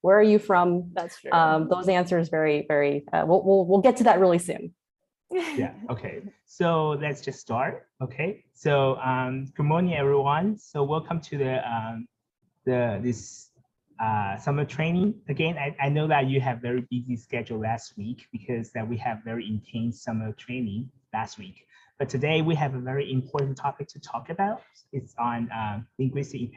Where are you from? That's true. Those answers very, we'll get to that really soon. Yeah, okay. So let's just start. Okay. So good morning, everyone. So welcome to this summer training. Again, I know that you have very busy schedule last week because that we have very intense summer training last week. But today we have a very important topic to talk about. It's on linguistic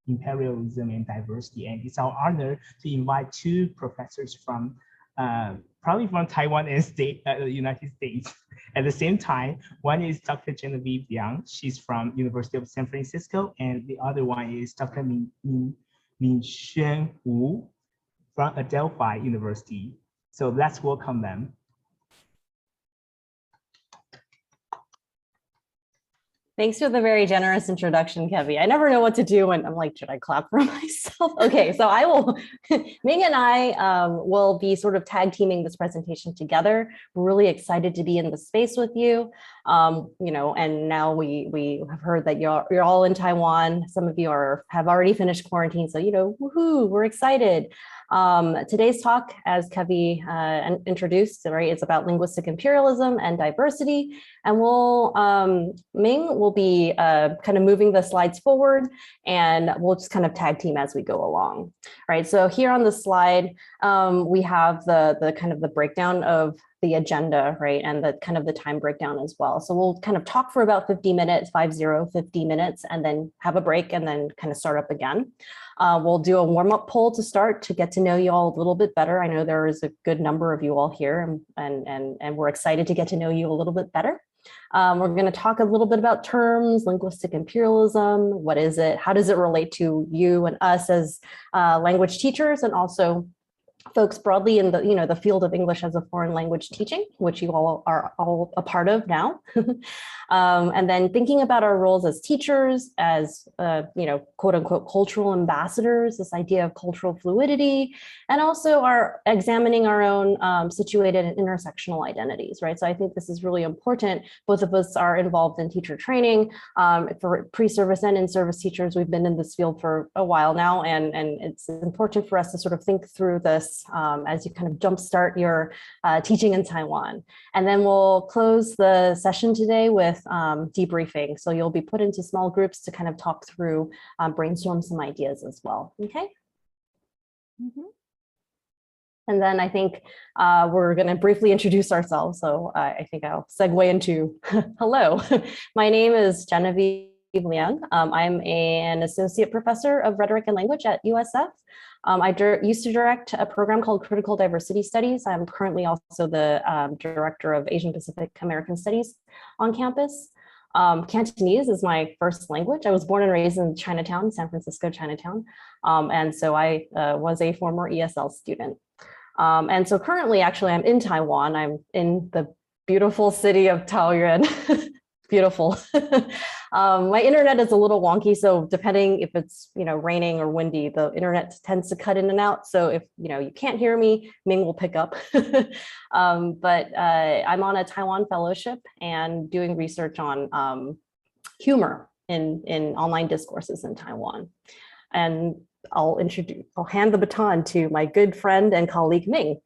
imperialism and diversity. And it's our honor to invite two professors from probably from Taiwan and the United States. At the same time, one is Dr. Genevieve Liang. She's from University of San Francisco. And the other one is Dr. Min Xuan Wu from Adelphi University. So let's welcome them. Thanks for the very generous introduction, Kevin. I never know what to do when I'm like, should I clap for myself? Okay, so I will, Ming and I will be sort of tag teaming this presentation together. We're really excited to be in the space with you. And now we have heard that you're all in Taiwan. Some of you have already finished quarantine, so woohoo, we're excited. Today's talk, as Kevi introduced, right, is about linguistic imperialism and diversity. And Ming will be kind of moving the slides forward, and we'll just kind of tag team as we go along. Right. So here on the slide, we have the kind of the breakdown of the agenda, right, and the kind of the time breakdown as well. So we'll kind of talk for about 50 minutes, 50 minutes, and then have a break and then kind of start up again. We'll do a warm-up poll to start to get to know you all a little bit better. I know there is a good number of you all here, and we're excited to get to know you a little bit better. We're going to talk a little bit about terms, linguistic imperialism. What is it? How does it relate to you and us as language teachers, and also folks broadly in the field of English as a foreign language teaching, which you all are all a part of now. And then thinking about our roles as teachers, as quote unquote cultural ambassadors, this idea of cultural fluidity, and also examining our own situated and intersectional identities, right? So I think this is really important. Both of us are involved in teacher training. For pre-service and in-service teachers, we've been in this field for a while now, and it's important for us to sort of think through this as you kind of jumpstart your teaching in Taiwan. And then we'll close the session today with debriefing. So you'll be put into small groups to kind of talk through, brainstorm some ideas as well. Okay. Mm-hmm. And then I think we're going to briefly introduce ourselves. So I think I'll segue into hello. My name is Genevieve Liang. I'm an associate professor of rhetoric and language at USF. I used to direct a program called Critical Diversity Studies. I'm currently also the director of Asian Pacific American Studies on campus. Cantonese is my first language. I was born and raised in Chinatown, San Francisco, Chinatown. And so I was a former ESL student. And so currently, actually, I'm in Taiwan. I'm in the beautiful city of Taoyuan. Beautiful. My internet is a little wonky, so depending if it's raining or windy, the internet tends to cut in and out. So if you can't hear me, Ming will pick up. But I'm on a Taiwan fellowship and doing research on humor in online discourses in Taiwan. And I'll hand the baton to my good friend and colleague Ming.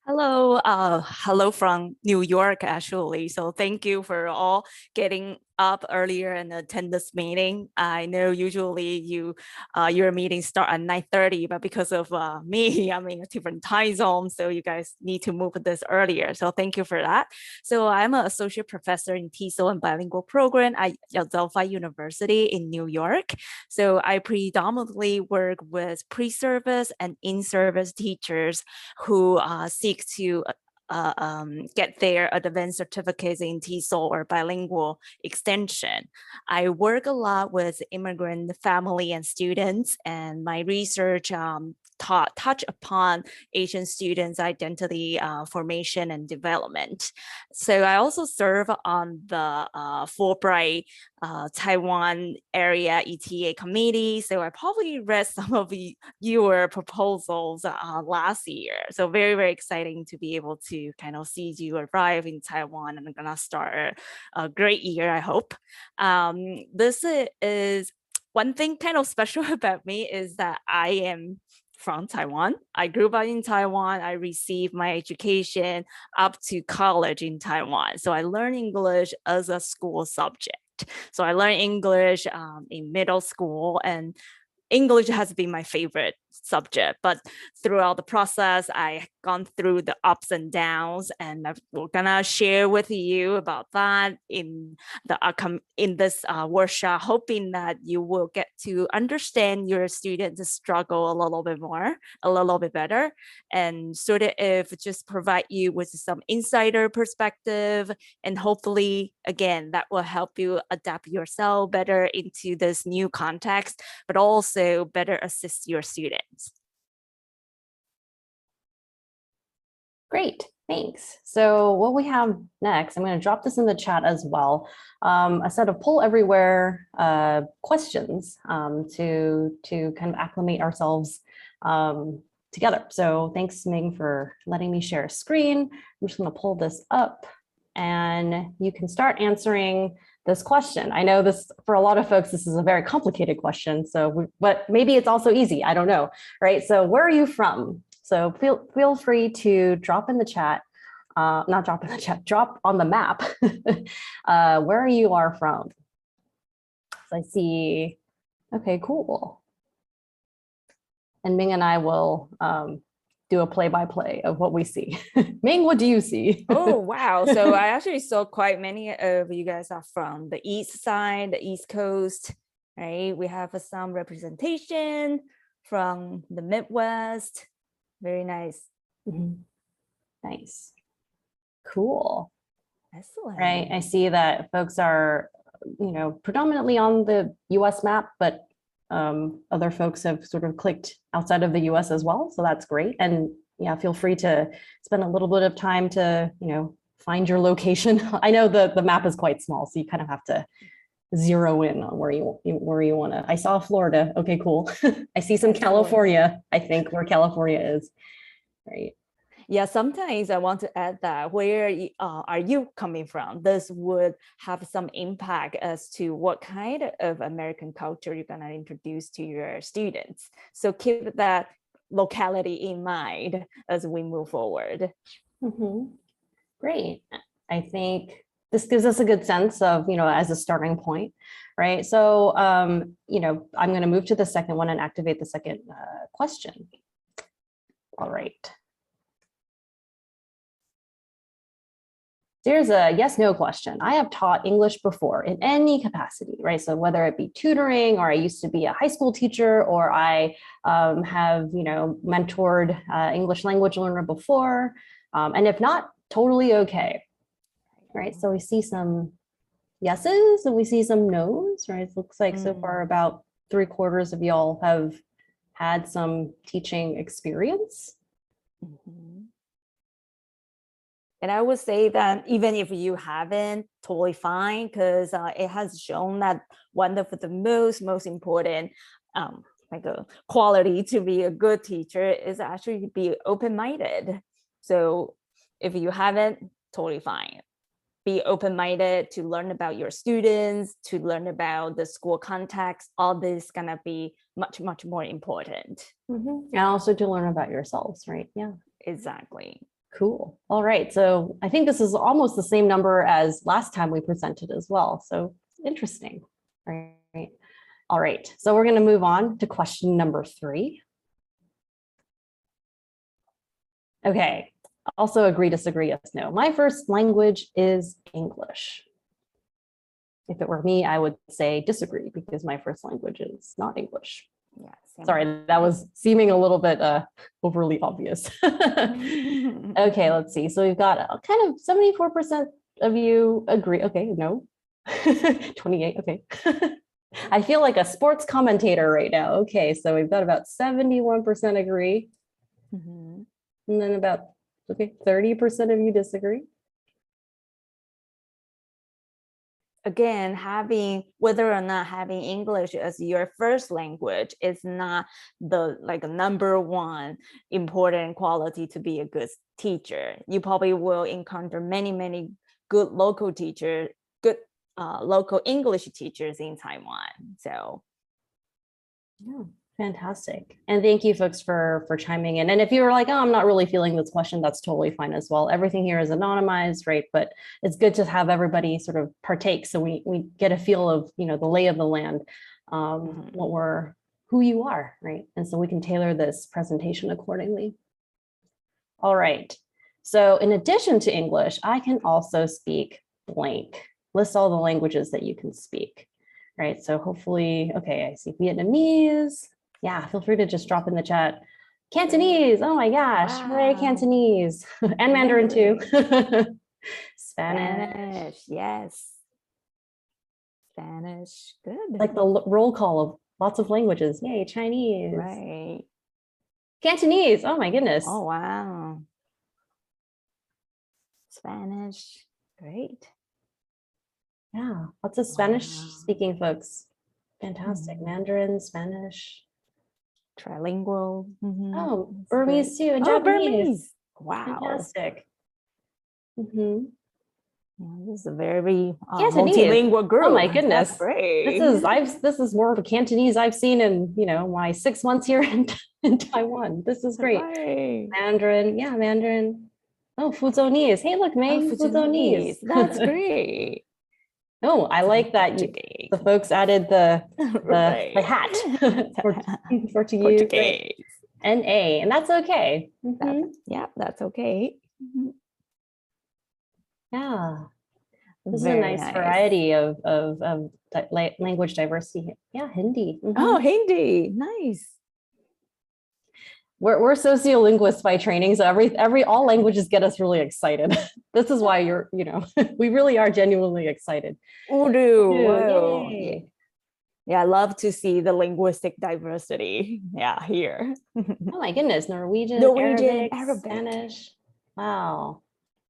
Hello, hello from New York, actually. So thank you for all getting up earlier and attend this meeting. I know usually your meetings start at 9:30, but because of me, I'm in a different time zone, so you guys need to move this earlier. So thank you for that. So I'm an associate professor in TESOL and bilingual program at Adelphi University in New York. So I predominantly work with pre-service and in-service teachers who seek to get their advanced certificates in TESOL or bilingual extension. I work a lot with immigrant family and students, and my research touch upon Asian students' identity formation and development. So I also serve on the Fulbright Taiwan area ETA committee. So I probably read some of your proposals last year. So very, very exciting to be able to kind of see you arrive in Taiwan, and I'm gonna start a great year, I hope. This is one thing kind of special about me is that I am from Taiwan. I grew up in Taiwan. I received my education up to college in Taiwan. So I learned English as a school subject. So I learned English in middle school, and English has been my favorite subject, but throughout the process, I gone through the ups and downs, and we're gonna share with you about that in this workshop, hoping that you will get to understand your students' struggle a little bit more, a little bit better, and sort of just provide you with some insider perspective, and hopefully, again, that will help you adapt yourself better into this new context, but also better assist your students. Great, thanks. So what we have next, I'm going to drop this in the chat as well, a set of poll everywhere questions to kind of acclimate ourselves together. So thanks, Ming, for letting me share a screen. I'm just going to pull this up and you can start answering this question. I know this, for a lot of folks, this is a very complicated question. So, but maybe it's also easy. I don't know, right? So where are you from? So feel free to drop in the chat, not drop in the chat, drop on the map where you are from. So I see, okay, cool. And Ming and I will do a play-by-play of what we see. Ming, what do you see? Oh, wow. So I actually saw quite many of you guys are from the East side, the East Coast, right? We have some representation from the Midwest. Very nice. Mm-hmm. Nice. Cool. Excellent. Right. I see that folks are, predominantly on the US map, but other folks have sort of clicked outside of the US as well. So that's great. And yeah, feel free to spend a little bit of time to, find your location. I know the map is quite small, so you kind of have to zero in on where you want to. I saw Florida. Okay, cool. I see some California, I think, where California is. Right. Yeah, sometimes I want to add that where are you coming from? This would have some impact as to what kind of American culture you're going to introduce to your students. So keep that locality in mind as we move forward. Mm-hmm. Great. I think this gives us a good sense of, as a starting point, right? So, I'm going to move to the second one and activate the second question. All right. There's a yes/no question. I have taught English before in any capacity, right? So whether it be tutoring, or I used to be a high school teacher, or I have, mentored English language learner before. And if not, totally okay, right? So we see some yeses and we see some nos, right? It looks like so far about 3/4 of y'all have had some teaching experience. Mm-hmm. And I would say that even if you haven't, totally fine, because it has shown that one of the most important like a quality to be a good teacher is actually to be open-minded. So if you haven't, totally fine. Be open-minded to learn about your students, to learn about the school context. All this is gonna be much more important. Mm-hmm. And also to learn about yourselves, right? Yeah, exactly. Cool. All right. So I think this is almost the same number as last time we presented as well. So interesting. Right. All right. So we're going to move on to question number 3. Okay. Also agree, disagree, yes, no. My first language is English. If it were me, I would say disagree because my first language is not English. Yeah, sorry, that was seeming a little bit overly obvious. Okay, let's see. So we've got kind of 74% of you agree. Okay, no. 28, okay. I feel like a sports commentator right now. Okay, so we've got about 71% agree. Mm-hmm. And then about, 30% of you disagree. Again, whether or not having English as your first language is not the number one important quality to be a good teacher. You probably will encounter many good local teachers, good local English teachers in Taiwan. So yeah, Fantastic. And thank you folks for chiming in. And if you were like, oh, I'm not really feeling this question, that's totally fine as well. Everything here is anonymized, right? But it's good to have everybody sort of partake so we get a feel of, the lay of the land, who you are, right? And so we can tailor this presentation accordingly. All right. So in addition to English, I can also speak blank. List all the languages that you can speak, right? So hopefully, okay, I see Vietnamese. Yeah, feel free to just drop in the chat. Cantonese, oh my gosh, hooray, Wow. Cantonese. And Mandarin too. Spanish. Yes. Spanish, good. Like the roll call of lots of languages. Yay, Chinese. Right. Cantonese, oh my goodness. Oh, wow. Spanish, great. Yeah, lots of Spanish Wow. speaking folks. Fantastic. Mandarin, Spanish. Trilingual. Oh, That's Burmese great. too, and Oh, Japanese. Burmese. Wow. Fantastic. Yeah, this is a very Cantonese. multilingual group. Oh my goodness. That's great. This is more of a Cantonese I've seen in, my 6 months here in Taiwan. This is great. Right. Mandarin. Yeah, Mandarin. Oh, Fuzhonese. Hey, look, May, Fuzhonese. That's great. Oh, I like that the folks added the Right. hat for to use. Portuguese. NA, and that's okay. Yeah, that's okay. Yeah. This is a Very nice variety of language diversity. Yeah, Hindi. Oh, Hindi, nice. We're sociolinguists by training, so all languages get us really excited. This is why we really are genuinely excited. Urdu, wow. Yay. Yeah, I love to see the linguistic diversity. Yeah, here. Oh my goodness, Norwegian, Arabic, Spanish. Wow,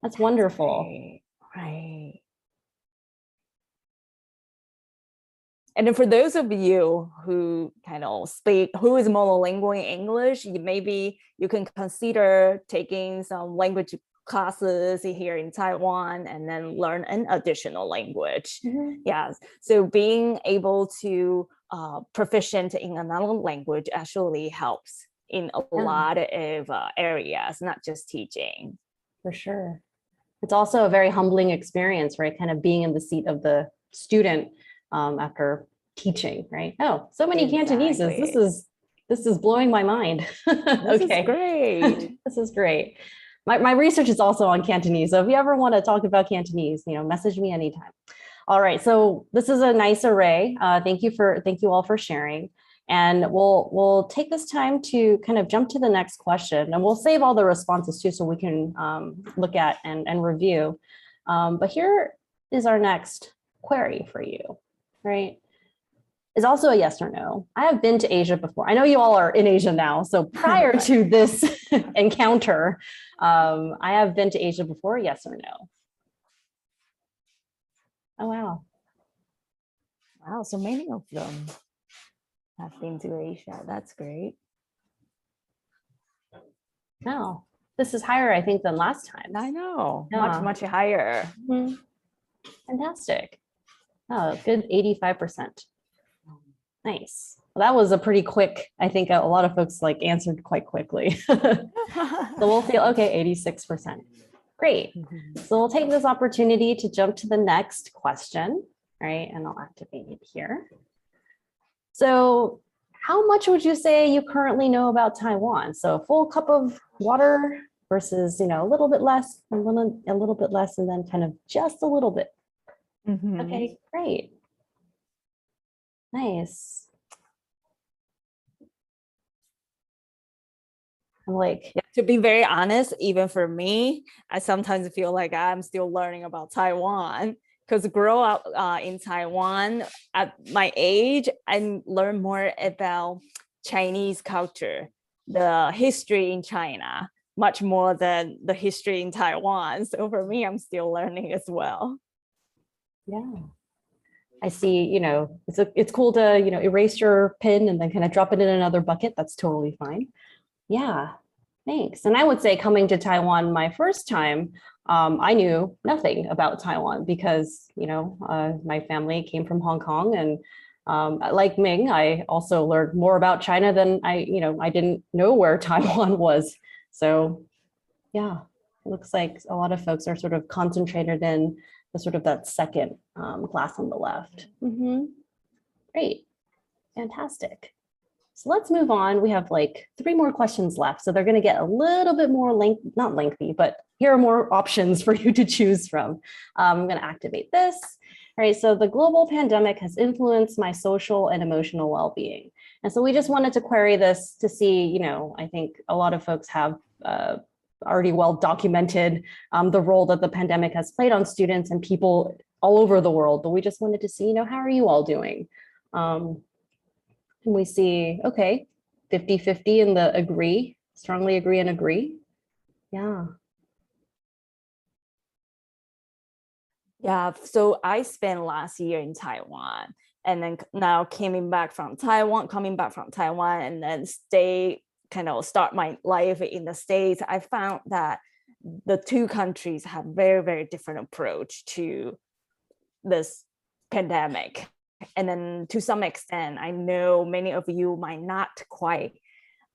that's wonderful. Right. And then for those of you who kind of who is monolingual in English, maybe you can consider taking some language classes here in Taiwan and then learn an additional language. Yeah, so being able to proficient in another language actually helps in a lot of areas, not just teaching. For sure. It's also a very humbling experience, right? Kind of being in the seat of the student after teaching, right? Oh, so many Cantoneses. This is blowing my mind. This is great. This is great. My research is also on Cantonese. So if you ever want to talk about Cantonese, message me anytime. All right. So this is a nice array. Thank you all for sharing. And we'll take this time to kind of jump to the next question, and we'll save all the responses too, so we can look at and review. But here is our next query for you, right? Is also a yes or no. I have been to Asia before. I know you all are in Asia now. So prior to this encounter, I have been to Asia before, yes or no? Oh, wow. Wow, so many of them have been to Asia. That's great. No, this is higher, I think, than last time. I know, Yeah. much higher. Fantastic. Oh, good 85%. Nice. Well, that was a pretty quick, I think a lot of folks answered quite quickly. So we'll feel, okay, 86%. Great. So we'll take this opportunity to jump to the next question, right? And I'll activate it here. So how much would you say you currently know about Taiwan? So a full cup of water versus, a little bit less, a little bit less, and then kind of just a little bit. Okay, great. Nice. I'm to be very honest, even for me, I sometimes feel like I'm still learning about Taiwan, because grow up in Taiwan at my age, I learn more about Chinese culture, the history in China, much more than the history in Taiwan. So for me, I'm still learning as well. Yeah. I see, it's cool to, erase your pin and then kind of drop it in another bucket. That's totally fine. Yeah, thanks. And I would say coming to Taiwan my first time, I knew nothing about Taiwan because, my family came from Hong Kong, and Like Ming, I also learned more about China than I didn't know where Taiwan was. So yeah, it looks like a lot of folks are sort of concentrated in the sort of that second class on the left. Great, fantastic. So let's move on. We have like 3 more questions left. So they're going to get a little bit more not lengthy, but here are more options for you to choose from. I'm going to activate this. All right, so the global pandemic has influenced my social and emotional well-being. And so we just wanted to query this to see, I think a lot of folks have already well documented the role that the pandemic has played on students and people all over the world. But we just wanted to see, how are you all doing? And we see, okay, 50-50 in the agree, strongly agree and agree. Yeah. Yeah, so I spent last year in Taiwan, and then now coming back from Taiwan, and then start my life in the States. I found that the 2 countries have very, very different approach to this pandemic. And then to some extent, I know many of you might not quite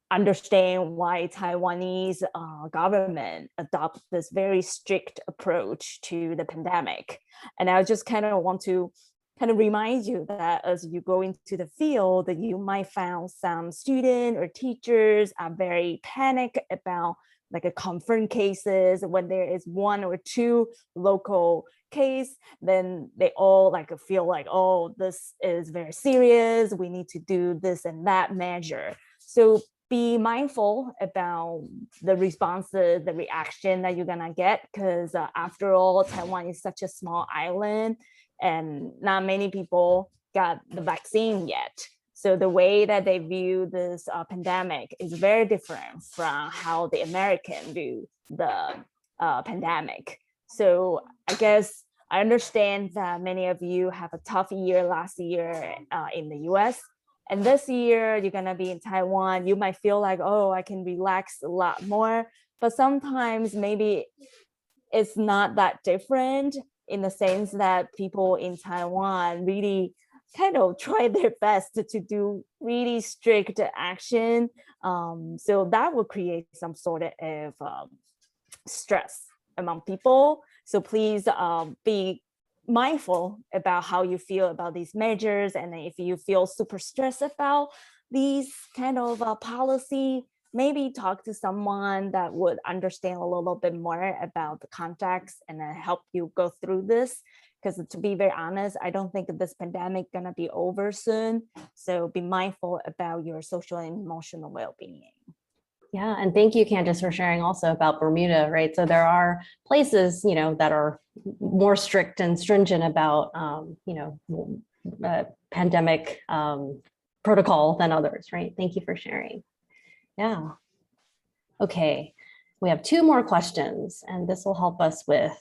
understand why Taiwanese government adopt this very strict approach to the pandemic. And I just kind of want to remind you that as you go into the field, that you might find some students or teachers are very panicked about like a confirmed cases. When there is 1 or 2 local case, then they all feel like, oh, this is very serious, we need to do this and that measure. So be mindful about the responses, the reaction that you're gonna get, because after all, Taiwan is such a small island and not many people got the vaccine yet. So the way that they view this pandemic is very different from how the American view the pandemic. So I guess I understand that many of you have a tough year last year in the US. And this year you're gonna be in Taiwan. You might feel like, oh, I can relax a lot more. But sometimes maybe it's not that different, in the sense that people in Taiwan really kind of try their best to do really strict action. So that will create some sort of stress among people. So please be mindful about how you feel about these measures. And if you feel super stressed about these kind of policy, maybe talk to someone that would understand a little bit more about the context and then help you go through this. Because to be very honest, I don't think this pandemic gonna be over soon. So be mindful about your social and emotional well-being. Yeah, and thank you, Candace, for sharing also about Bermuda, right? So there are places, that are more strict and stringent about, pandemic protocol than others, right? Thank you for sharing. Yeah. Okay, we have 2 more questions, and this will help us with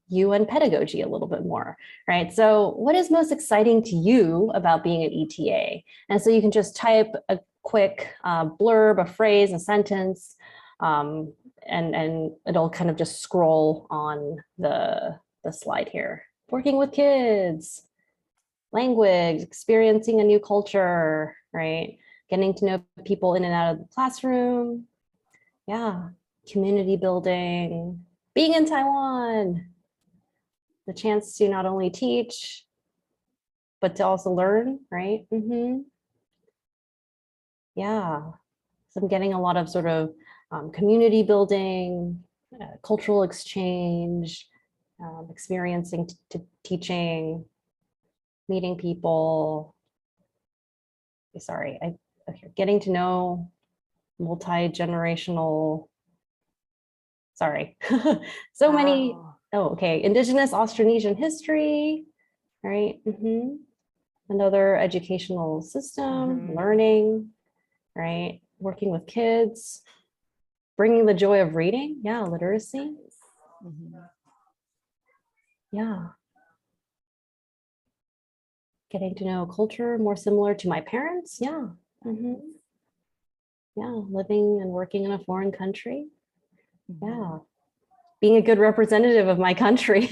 you and pedagogy a little bit more, right? So what is most exciting to you about being an ETA? And so you can just type a quick blurb, a phrase, a sentence, and it'll kind of just scroll on the slide here. Working with kids, language, experiencing a new culture, right? Getting to know people in and out of the classroom. Yeah, community building, being in Taiwan, the chance to not only teach, but to also learn, right? Yeah, so I'm getting a lot of sort of community building, cultural exchange, experiencing teaching, meeting people. Sorry, okay, getting to know multi-generational, sorry, so many. Oh, okay, Indigenous Austronesian history, right? Another educational system, learning, right? Working with kids, bringing the joy of reading. Yeah, literacy. Yeah. Getting to know a culture more similar to my parents. Yeah. Yeah, living and working in a foreign country. Yeah. Being a good representative of my country.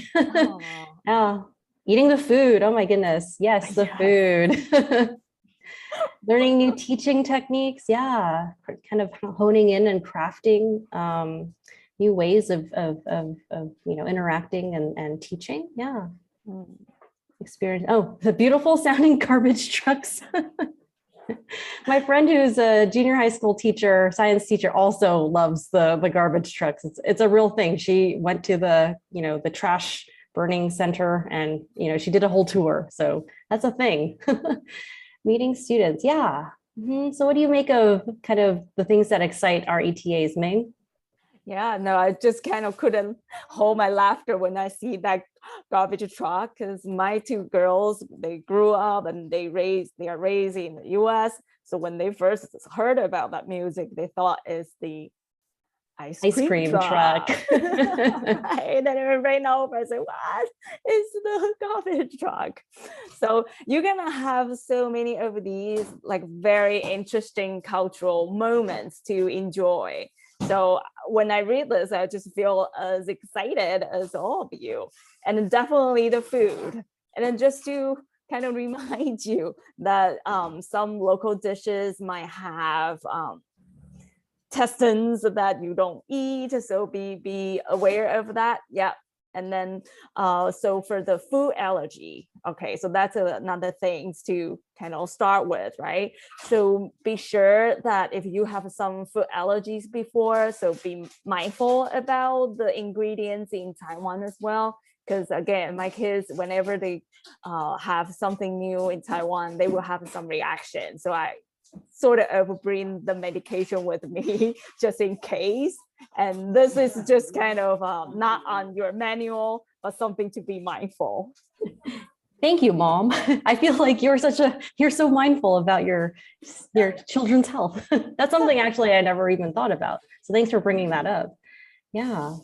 Yeah. Eating the food. Oh my goodness. Yes, the food. Learning new teaching techniques. Yeah. Kind of honing in and crafting new ways of interacting and teaching. Yeah. Experience. Oh, the beautiful sounding garbage trucks. My friend who's a junior high school teacher, science teacher, also loves the garbage trucks. It's a real thing. She went to the trash burning center and she did a whole tour. So that's a thing. Meeting students. Yeah. So what do you make of kind of the things that excite our ETAs, Ming? Yeah, no, I just kind of couldn't hold my laughter when I see that garbage truck, because my two girls, they grew up and they are raised in the US. So when they first heard about that music, they thought it's the ice cream truck. Right? And then it ran over and said, what? It's the garbage truck. So you're gonna have so many of these like very interesting cultural moments to enjoy. So when I read this, I just feel as excited as all of you. And then definitely the food. And then just to kind of remind you that some local dishes might have intestines that you don't eat. So be aware of that. Yeah. And then so for the food allergy, okay, so that's another thing to kind of start with, right? So be sure that if you have some food allergies before, so be mindful about the ingredients in Taiwan as well. Because again, my kids, whenever they have something new in Taiwan, they will have some reaction. So I sort of bring the medication with me just in case. And this is just kind of not on your manual, but something to be mindful. Thank you, Mom. I feel like you're so mindful about your children's health. That's something actually I never even thought about. So thanks for bringing that up. Yeah.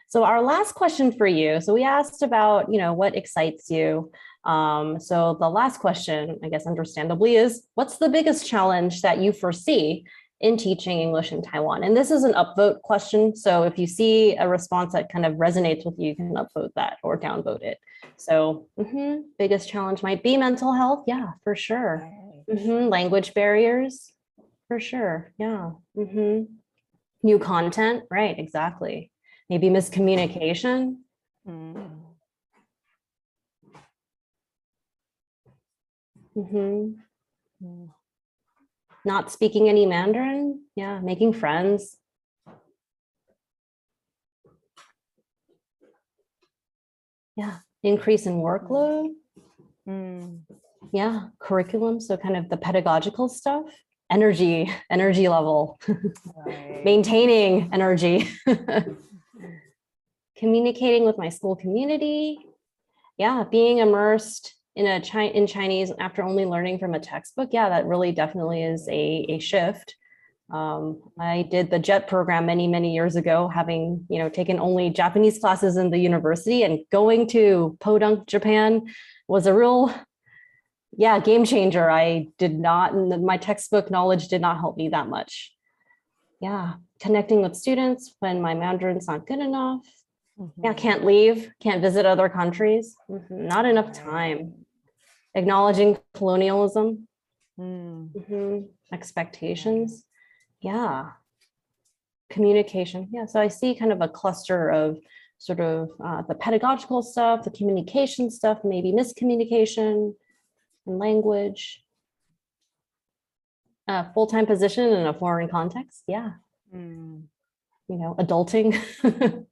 So our last question for you. So we asked about, what excites you. So the last question, I guess, understandably, is what's the biggest challenge that you foresee in teaching English in Taiwan? And this is an upvote question. So if you see a response that kind of resonates with you, you can upvote that or downvote it. So biggest challenge might be mental health. Yeah, for sure. Language barriers, for sure. Yeah. New content, right, exactly. Maybe miscommunication. Not speaking any Mandarin. Yeah, making friends. Yeah, increase in workload. Yeah, curriculum. So kind of the pedagogical stuff. Energy level. Right. Maintaining energy. Communicating with my school community. Yeah, being immersed in Chinese after only learning from a textbook. Yeah, that really definitely is a shift. I did the JET program many years ago, having taken only Japanese classes in the university, and going to Podunk, Japan was a real game changer. My textbook knowledge did not help me that much. Yeah, connecting with students when my Mandarin's not good enough. Yeah, can't leave, can't visit other countries. Not enough time. Acknowledging colonialism. Expectations. Yeah. Communication. Yeah, so I see kind of a cluster of sort of the pedagogical stuff, the communication stuff, maybe miscommunication and language. Full-time position in a foreign context. Yeah. Adulting.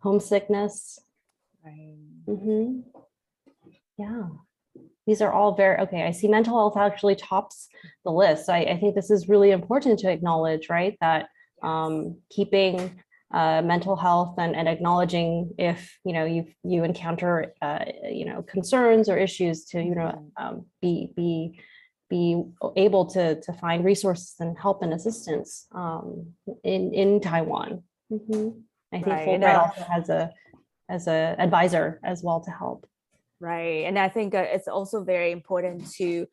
Homesickness. Right. Yeah. These are all very, okay, I see mental health actually tops the list. I think this is really important to acknowledge, right? That keeping mental health and acknowledging if, you encounter, concerns or issues to, be able to find resources and help and assistance in Taiwan. I think Fulbright also has a advisor as well to help. Right. And I think it's also very important to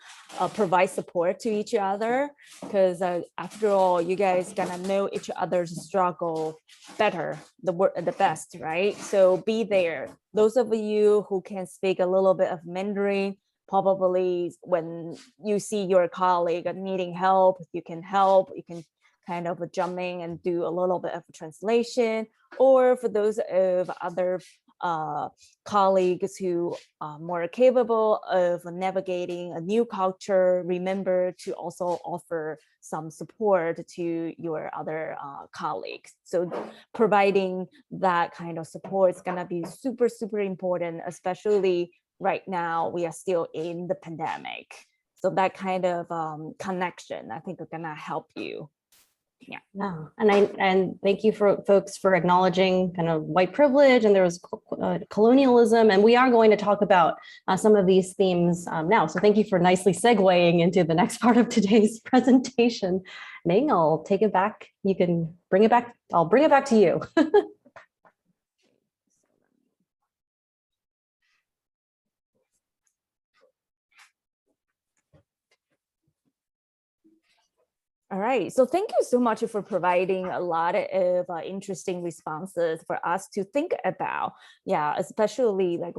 provide support to each other, because after all, you guys gonna know each other's struggle better, the best, right? So be there. Those of you who can speak a little bit of Mandarin, probably when you see your colleague needing help, you can help, you can kind of jump in and do a little bit of translation. Or for those of other colleagues who are more capable of navigating a new culture, remember to also offer some support to your other colleagues. So providing that kind of support is gonna be super, super important, especially right now we are still in the pandemic. So that kind of connection, I think, are gonna help you. Yeah, and thank you for folks for acknowledging kind of white privilege, and there was colonialism, and we are going to talk about some of these themes now. So thank you for nicely segueing into the next part of today's presentation. Ming, I'll take it back. You can bring it back. I'll bring it back to you. All right, so thank you so much for providing a lot of interesting responses for us to think about. Yeah, especially like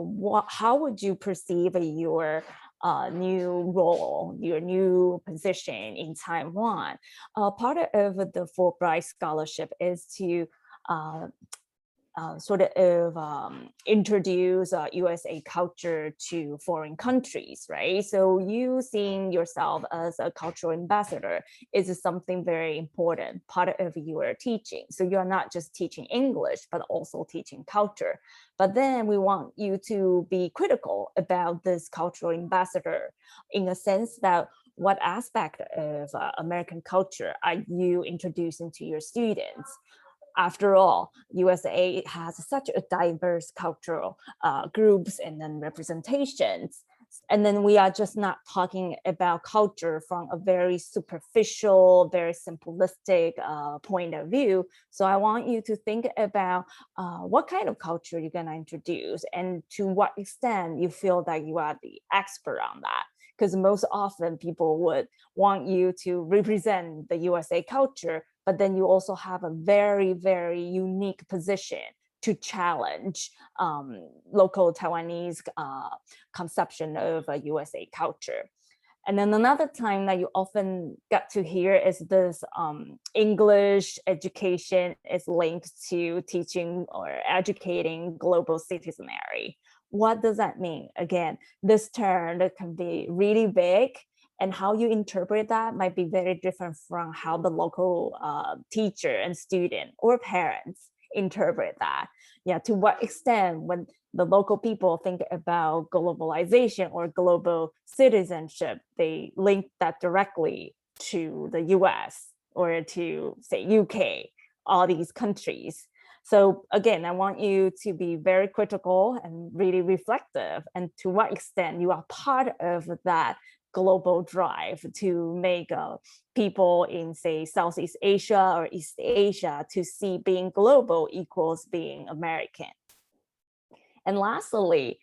how would you perceive your new role, your new position in Taiwan? Part of the Fulbright scholarship is to sort of introduce USA culture to foreign countries, right? So you seeing yourself as a cultural ambassador is something very important, part of your teaching. So you're not just teaching English, but also teaching culture. But then we want you to be critical about this cultural ambassador in a sense that what aspect of American culture are you introducing to your students? After all, USA has such a diverse cultural groups and then representations. And then we are just not talking about culture from a very superficial, very simplistic point of view. So I want you to think about what kind of culture you're gonna introduce and to what extent you feel that you are the expert on that. Because most often people would want you to represent the USA culture, but then you also have a very, very unique position to challenge local Taiwanese conception of a USA culture. And then another time that you often get to hear is this English education is linked to teaching or educating global citizenry. What does that mean? Again, this term that can be really big, and how you interpret that might be very different from how the local teacher and student or parents interpret that. Yeah, to what extent when the local people think about globalization or global citizenship, they link that directly to the US or to say UK, all these countries. So again, I want you to be very critical and really reflective, and to what extent you are part of that global drive to make people in, say, Southeast Asia or East Asia to see being global equals being American. And lastly,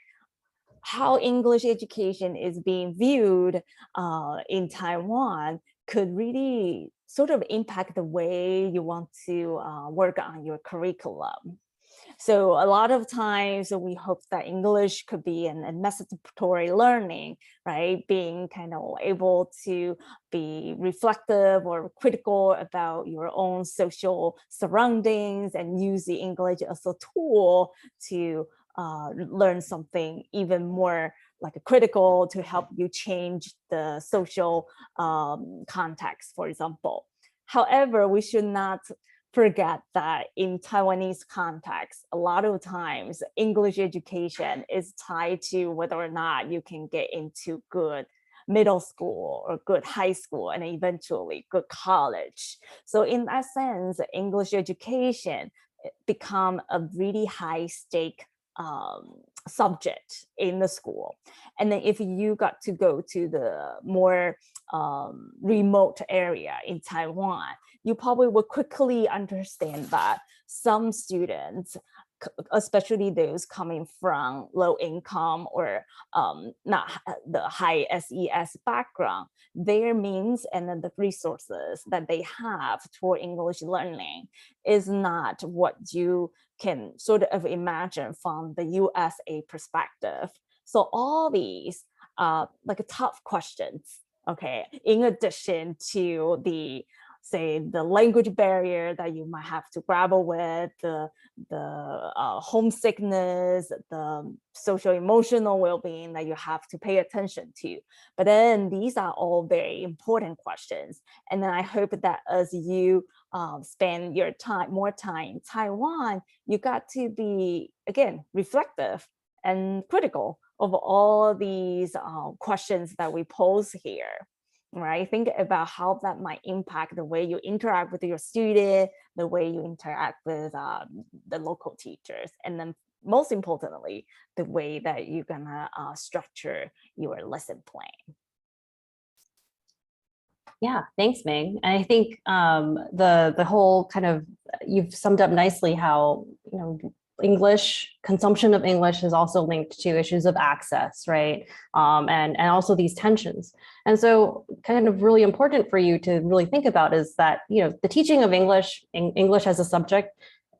how English education is being viewed in Taiwan could really sort of impact the way you want to work on your curriculum. So a lot of times we hope that English could be an emancipatory learning, right? Being kind of able to be reflective or critical about your own social surroundings and use the English as a tool to learn something even more like a critical to help you change the social context, for example. However, we should not forget that in Taiwanese context, a lot of times English education is tied to whether or not you can get into good middle school or good high school and eventually good college. So in that sense, English education become a really high stake subject in the school. And then if you got to go to the more remote area in Taiwan, you probably will quickly understand that some students especially those coming from low income or not the high SES background, their means and then the resources that they have for English learning is not what you can sort of imagine from the USA perspective. So all these like tough questions, okay, in addition to the, say, the language barrier that you might have to grapple with, the homesickness, the social emotional well-being that you have to pay attention to. But then these are all very important questions. And then I hope that as you spend your more time in Taiwan, you got to be, again, reflective and critical of all these questions that we pose here. Right? Think about how that might impact the way you interact with your student, the way you interact with the local teachers, and then most importantly, the way that you're gonna structure your lesson plan. Yeah, thanks, Ming. And I think the whole kind of, you've summed up nicely how, you know, English, consumption of English is also linked to issues of access, right? And also these tensions. And so kind of really important for you to really think about is that, you know, the teaching of English as a subject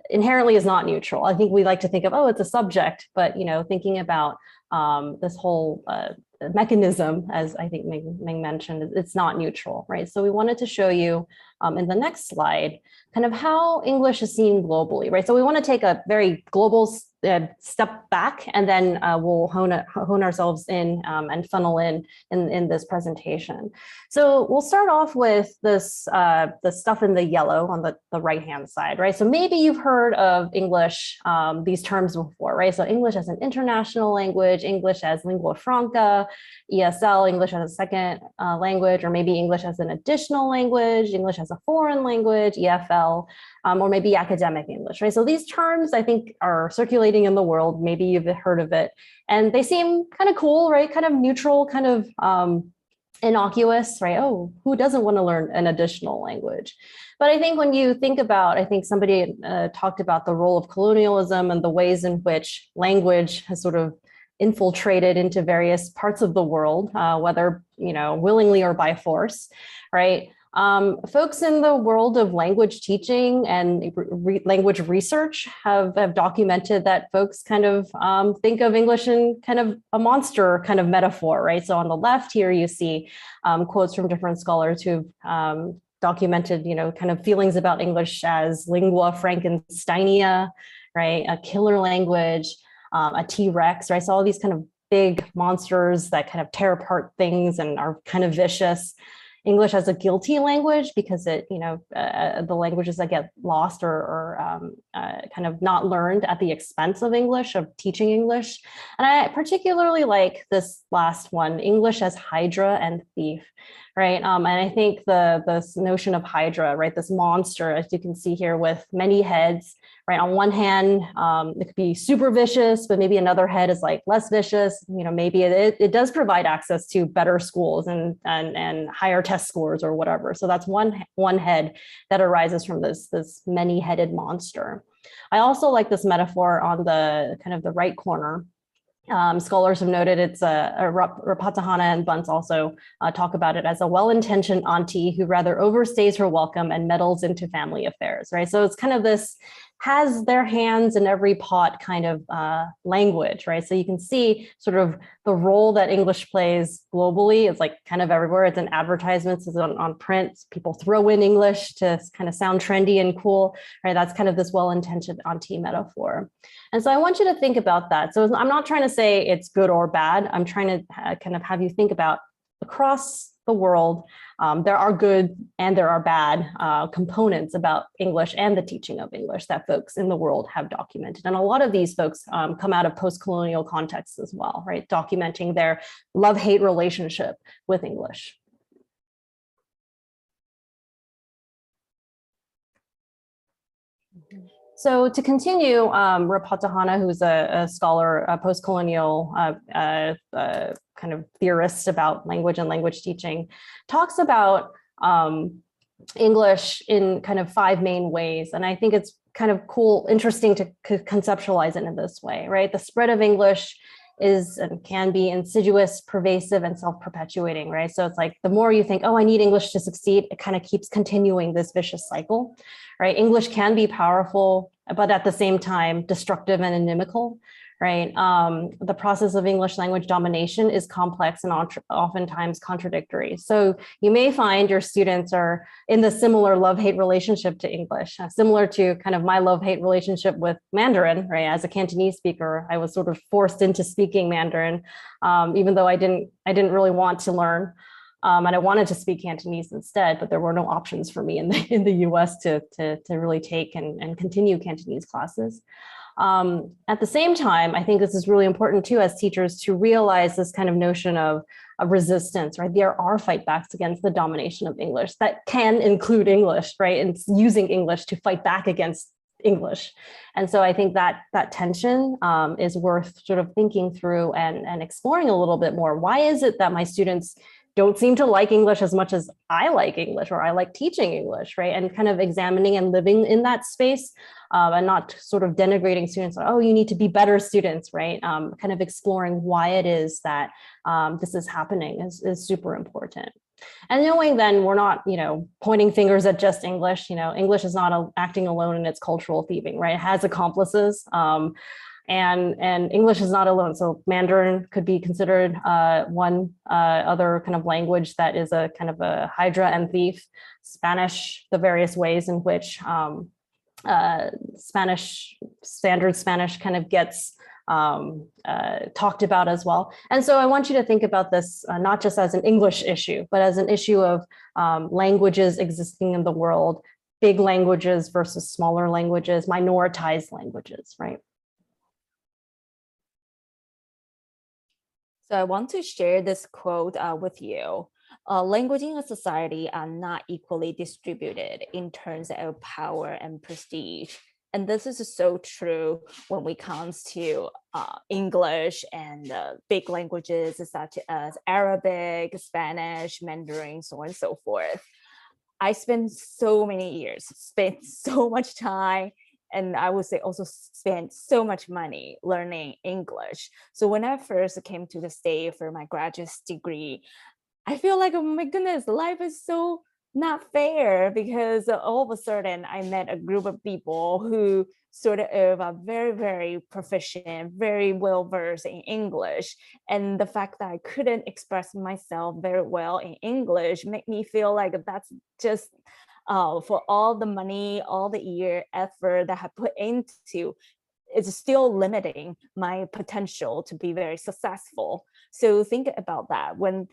inherently is not neutral. I think we like to think of, oh, it's a subject, but, you know, thinking about this whole mechanism, as I think Ming mentioned, it's not neutral, right? So we wanted to show you in the next slide, kind of how English is seen globally, right? So we want to take a very global step back, and then we'll hone ourselves in and funnel in this presentation. So we'll start off with this, the stuff in the yellow on the right-hand side, right? So maybe you've heard of English, these terms before, right? So English as an international language, English as lingua franca, ESL, English as a second language, or maybe English as an additional language, English as a foreign language, EFL, or maybe academic English, right? So these terms, I think, are circulating in the world. Maybe you've heard of it, and they seem kind of cool, right? Kind of neutral, kind of innocuous, right? Oh, who doesn't want to learn an additional language? But I think when you think about, I think somebody talked about the role of colonialism and the ways in which language has sort of infiltrated into various parts of the world, whether, you know, willingly or by force, right? Folks in the world of language teaching and language research have documented that folks kind of think of English in kind of a monster kind of metaphor, right? So on the left here, you see quotes from different scholars who've documented, you know, kind of feelings about English as lingua Frankensteinia, right? A killer language, a T-Rex, right? So all these kind of big monsters that kind of tear apart things and are kind of vicious. English as a guilty language because it, you know, the languages that get lost or kind of not learned at the expense of English, of teaching English. And I particularly like this last one, English as Hydra and thief, right? And I think this notion of Hydra, right, this monster, as you can see here with many heads, right? On one hand, it could be super vicious, but maybe another head is like less vicious. You know, maybe it does provide access to better schools and higher test scores or whatever. So that's one head that arises from this many-headed monster. I also like this metaphor on the kind of the right corner. Scholars have noted it's Rapatahana and Bunce also talk about it as a well-intentioned auntie who rather overstays her welcome and meddles into family affairs, right? So it's kind of this has their hands in every pot kind of language, right? So you can see sort of the role that English plays globally. It's like kind of everywhere. It's in advertisements, it's on print. People throw in English to kind of sound trendy and cool, right? That's kind of this well-intentioned auntie metaphor. And so I want you to think about that. So I'm not trying to say it's good or bad. I'm trying to kind of have you think about across the world, there are good and there are bad components about English and the teaching of English that folks in the world have documented. And a lot of these folks come out of post-colonial contexts as well, right? Documenting their love-hate relationship with English. So to continue, Rapatahana, who's a scholar, a post-colonial kind of theorist about language and language teaching, talks about English in kind of 5 main ways. And I think it's kind of cool, interesting to conceptualize it in this way, right? The spread of English is and can be insidious, pervasive, and self-perpetuating, right? So it's like the more you think, oh, I need English to succeed, it kind of keeps continuing this vicious cycle, right? English can be powerful, but at the same time, destructive and inimical, right? The process of English language domination is complex and oftentimes contradictory. So you may find your students are in the similar love-hate relationship to English, similar to kind of my love-hate relationship with Mandarin, right? As a Cantonese speaker, I was sort of forced into speaking Mandarin, even though I didn't really want to learn. And I wanted to speak Cantonese instead, but there were no options for me in the US to really take and continue Cantonese classes. At the same time, I think this is really important too as teachers to realize this kind of notion of resistance, right? There are fight backs against the domination of English that can include English, right? And using English to fight back against English. And so I think that tension is worth sort of thinking through and exploring a little bit more. Why is it that my students don't seem to like English as much as I like English or I like teaching English, right? And kind of examining and living in that space and not sort of denigrating students, like, oh, you need to be better students, right? Kind of exploring why it is that this is happening is super important. And knowing then we're not, pointing fingers at just English, English is not acting alone in its cultural thieving, right? It has accomplices. And English is not alone. So Mandarin could be considered one other kind of language that is a kind of a hydra and thief. Spanish, the various ways in which standard Spanish kind of gets talked about as well. And so I want you to think about this not just as an English issue, but as an issue of languages existing in the world, big languages versus smaller languages, minoritized languages, right? So I want to share this quote with you. Language in a society are not equally distributed in terms of power and prestige. And this is so true when it comes to English and big languages such as Arabic, Spanish, Mandarin, so on and so forth. I spent so many years, spent so much time, and I would say also spent so much money learning English. So when I first came to the States for my graduate degree, I feel like, oh my goodness, life is so not fair, because all of a sudden I met a group of people who sort of are very, very proficient, very well versed in English. And the fact that I couldn't express myself very well in English made me feel like that's just for all the money, all the year effort that I put into, it's still limiting my potential to be very successful. So think about that when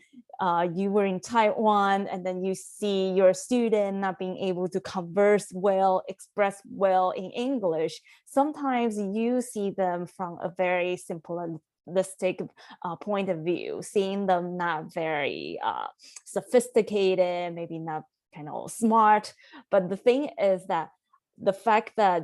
you were in Taiwan and then you see your student not being able to converse well, express well in English. Sometimes you see them from a very simplistic point of view, seeing them not very sophisticated, maybe not kind of smart. But the thing is that the fact that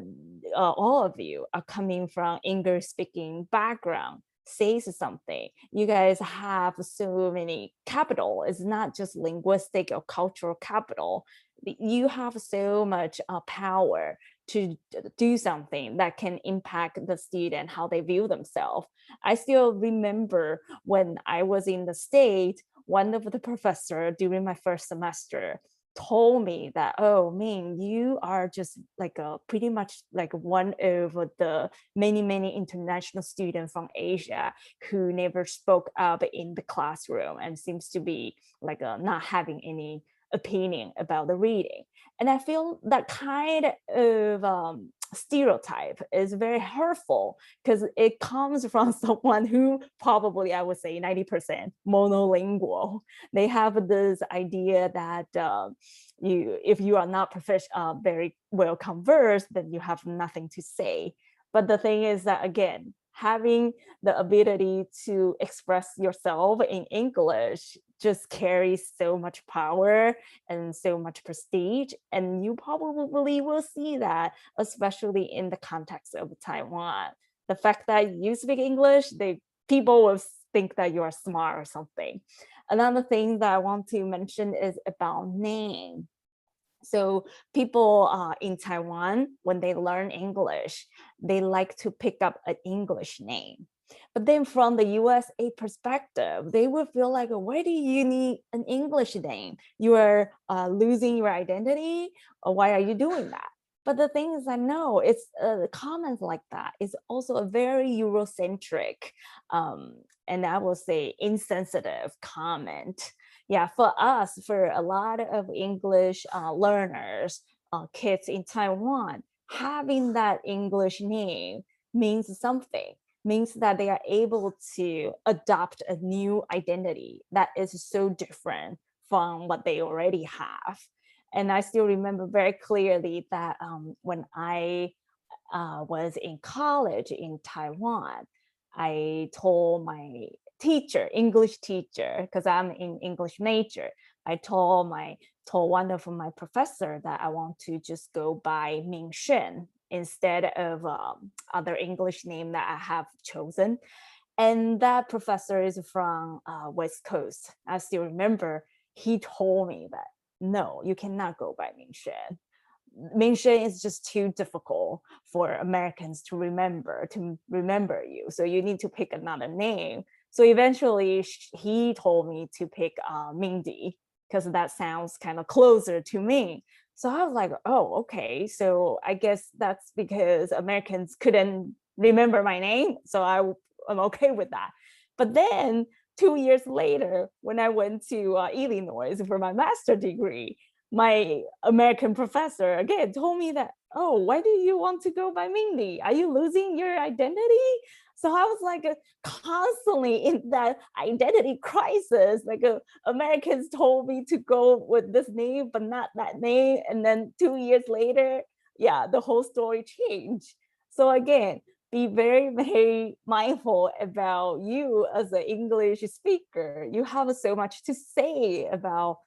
all of you are coming from English speaking background says something. You guys have so many capital. It's not just linguistic or cultural capital. You have so much power to do something that can impact the student, how they view themselves. I still remember when I was in the States, one of the professor during my first semester told me that, oh, Ming, you are just like pretty much like one of the many international students from Asia who never spoke up in the classroom and seems to be like not having any opinion about the reading. And I feel that kind of stereotype is very hurtful, because it comes from someone who probably, I would say 90% monolingual. They have this idea that if you are not very well conversed, then you have nothing to say. But the thing is that, again, having the ability to express yourself in English just carries so much power and so much prestige. And you probably will see that, especially in the context of Taiwan. The fact that you speak English, people will think that you are smart or something. Another thing that I want to mention is about name. So people in Taiwan, when they learn English, they like to pick up an English name. But then from the USA perspective, they would feel like, why do you need an English name? You are losing your identity, or why are you doing that? But the thing is, I know it's comments like that is also a very Eurocentric, and I will say insensitive comment. Yeah, for us, for a lot of English learners, kids in Taiwan, having that English name means something, means that they are able to adopt a new identity that is so different from what they already have. And I still remember very clearly that when I was in college in Taiwan, I told my teacher, English teacher, because I'm in English major, I told one of my professor that I want to just go by Ming Shen instead of other English name that I have chosen. And that professor is from West Coast. I still remember he told me that, no, you cannot go by Ming Shen. Ming Shen is just too difficult for Americans to remember you. So you need to pick another name. So eventually he told me to pick Mindy, because that sounds kind of closer to me. So I was like, oh, okay. So I guess that's because Americans couldn't remember my name. So I'm okay with that. But then 2 years later, when I went to Illinois for my master's degree, my American professor again told me that, oh, why do you want to go by Mindy? Are you losing your identity? So I was like constantly in that identity crisis. Like Americans told me to go with this name, but not that name. And then 2 years later, yeah, the whole story changed. So again, be very, very mindful about you as an English speaker. You have so much to say about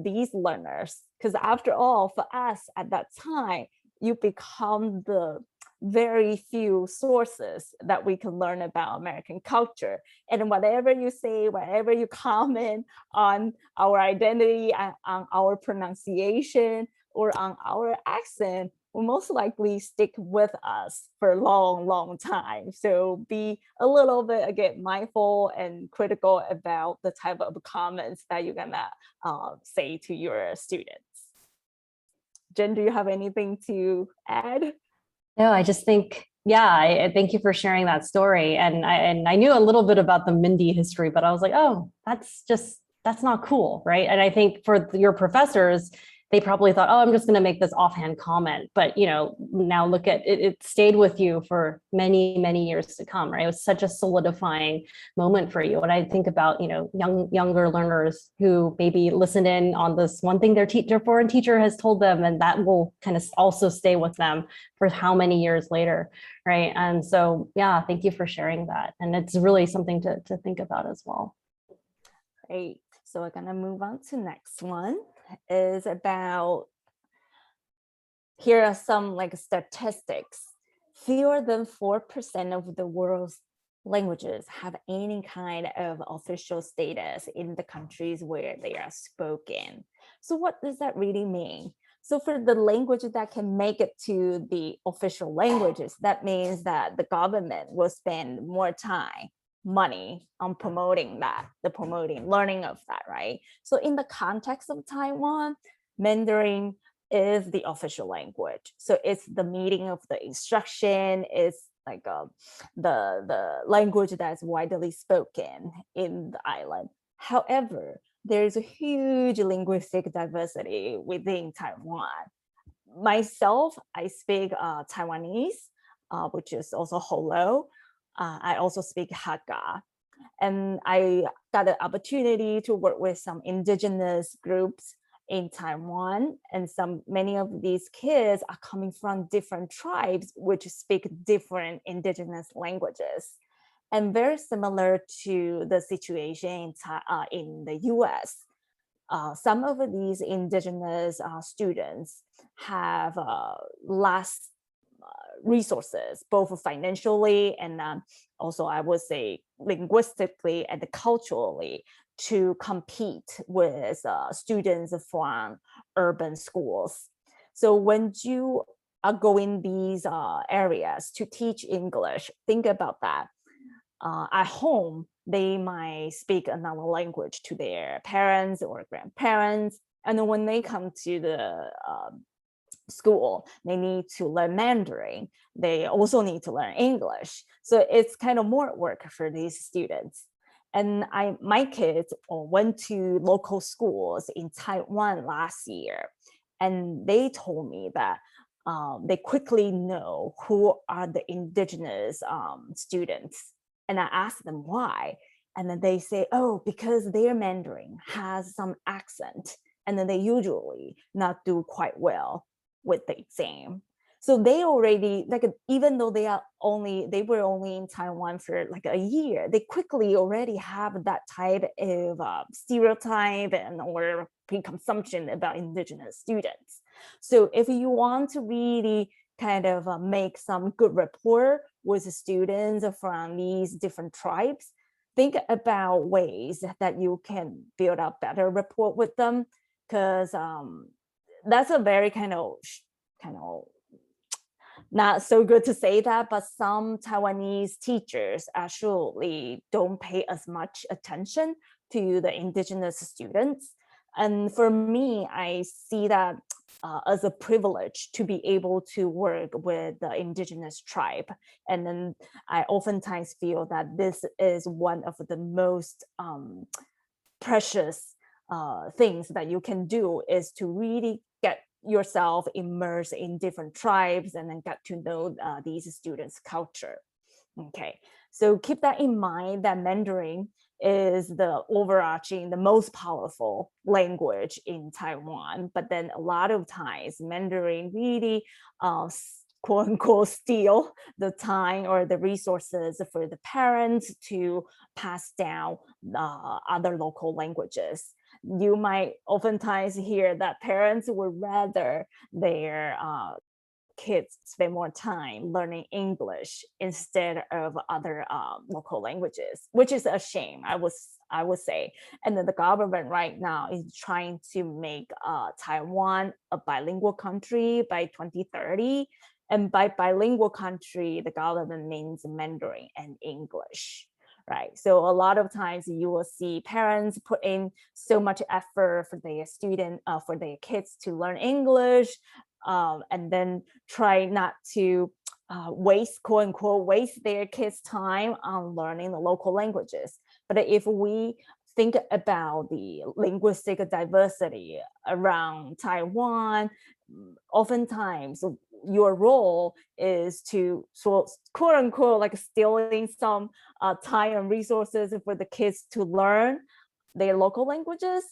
these learners, because after all, for us at that time, you become the very few sources that we can learn about American culture. And whatever you say, whatever you comment on our identity, on our pronunciation, or on our accent, will most likely stick with us for a long, long time. So be a little bit, again, mindful and critical about the type of comments that you're gonna say to your students. Jen, do you have anything to add? No, I just think, yeah, I thank you for sharing that story. And I knew a little bit about the Mindy history, but I was like, oh, that's not cool, right? And I think for your professors, they probably thought, oh, I'm just going to make this offhand comment. But, now look at it, it stayed with you for many, many years to come, right? It was such a solidifying moment for you. And I think about, younger learners who maybe listened in on this one thing their foreign teacher has told them, and that will kind of also stay with them for how many years later, right? And so, yeah, thank you for sharing that. And it's really something to think about as well. Great. So we're going to move on to next one. Is about, here are some statistics. Fewer than 4% of the world's languages have any kind of official status in the countries where they are spoken. So what does that really mean? So for the language that can make it to the official languages, that means that the government will spend more time, money on promoting learning of that, right? So in the context of Taiwan, Mandarin is the official language. So it's the meaning of the instruction, it's like the language that's widely spoken in the island. However, there's a huge linguistic diversity within Taiwan. Myself, I speak Taiwanese, which is also Holo. I also speak Hakka. And I got the opportunity to work with some indigenous groups in Taiwan. And many of these kids are coming from different tribes, which speak different indigenous languages. And very similar to the situation in the US. Some of these indigenous students have less resources, both financially and also I would say linguistically and culturally, to compete with students from urban schools. So when you are going these areas to teach English, think about that. At home, they might speak another language to their parents or grandparents. And then when they come to the school, they need to learn Mandarin. They also need to learn English. So it's kind of more work for these students. And my kids went to local schools in Taiwan last year, and they told me that they quickly know who are the indigenous students. And I asked them why. And then they say, oh, because their Mandarin has some accent, and then they usually not do quite well with the exam. So they already, like, even though they were only in Taiwan for like a year, they quickly already have that type of stereotype and or preconception about indigenous students. So if you want to really kind of make some good rapport with the students from these different tribes, think about ways that you can build up better rapport with them, because that's a very kind of not so good to say that, but some Taiwanese teachers actually don't pay as much attention to the indigenous students. And for me, I see that as a privilege to be able to work with the indigenous tribe. And then I oftentimes feel that this is one of the most precious things that you can do, is to really get yourself immersed in different tribes and then get to know these students' culture. Okay, so keep that in mind, that Mandarin is the overarching, the most powerful language in Taiwan. But then a lot of times Mandarin really quote unquote steal the time or the resources for the parents to pass down other local languages. You might oftentimes hear that parents would rather their kids spend more time learning English instead of other local languages, which is a shame, I would say. And then the government right now is trying to make Taiwan a bilingual country by 2030. And by bilingual country, the government means Mandarin and English. Right. So a lot of times you will see parents put in so much effort for their for their kids to learn English, and then try not to waste, quote unquote, waste their kids' time on learning the local languages. But if we think about the linguistic diversity around Taiwan, oftentimes your role is to quote unquote like stealing some time and resources for the kids to learn their local languages.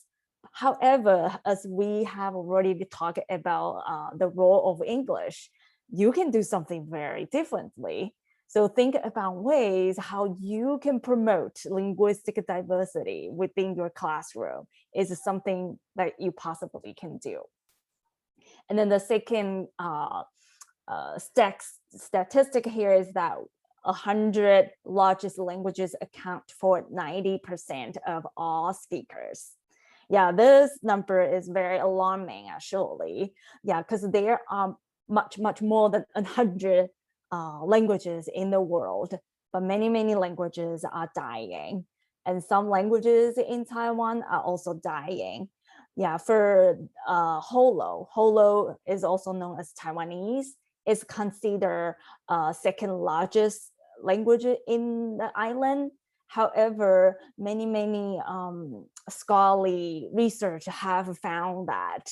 However, as we have already talked about the role of English, you can do something very differently. So think about ways how you can promote linguistic diversity within your classroom is something that you possibly can do. And then the second statistic here is that 100 largest languages account for 90% of all speakers. Yeah, this number is very alarming, actually. Yeah, because there are much more than 100 languages in the world, but many languages are dying. And some languages in Taiwan are also dying. Yeah, for Holo is also known as Taiwanese. It's considered second largest language in the island. However, many scholarly research have found that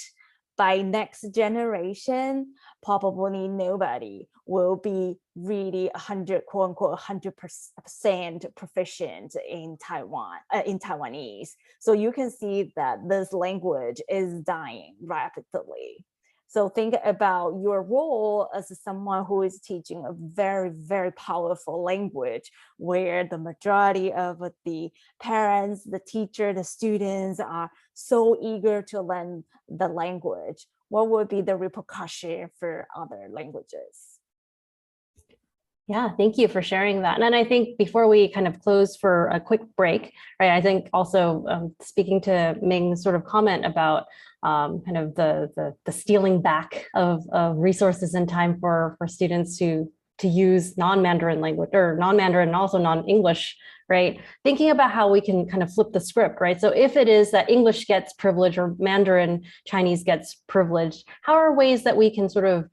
by next generation, probably nobody will be really 100, quote unquote, 100% proficient in Taiwanese. So you can see that this language is dying rapidly. So think about your role as someone who is teaching a very powerful language, where the majority of the parents, the teacher, the students are so eager to learn the language. What would be the repercussion for other languages? Yeah, thank you for sharing that. And I think before we kind of close for a quick break, right, I think also speaking to Ming's sort of comment about kind of the stealing back of resources and time for students to use non-Mandarin language or non-Mandarin and also non-English, right? Thinking about how we can kind of flip the script, right? So if it is that English gets privilege or Mandarin Chinese gets privilege, how are ways that we can sort of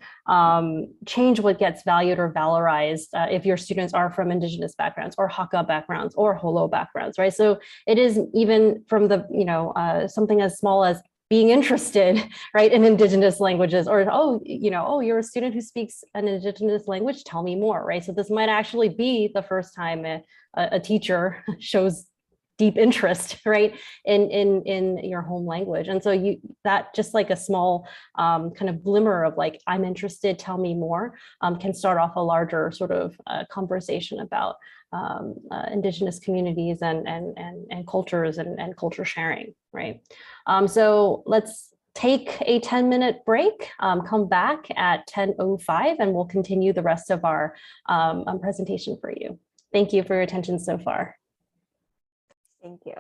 change what gets valued or valorized if your students are from Indigenous backgrounds or Hakka backgrounds or Holo backgrounds, right? So it is even from the, something as small as being interested, right, in Indigenous languages, or, oh, oh, you're a student who speaks an Indigenous language, tell me more, right? So this might actually be the first time a teacher shows deep interest, right, in your home language. And so that just like a small kind of glimmer of like, I'm interested, tell me more, can start off a larger sort of conversation about Indigenous communities and cultures and culture sharing, right? So let's take a 10-minute break, come back at 10:05, and we'll continue the rest of our presentation for you. Thank you for your attention so far. Thank you.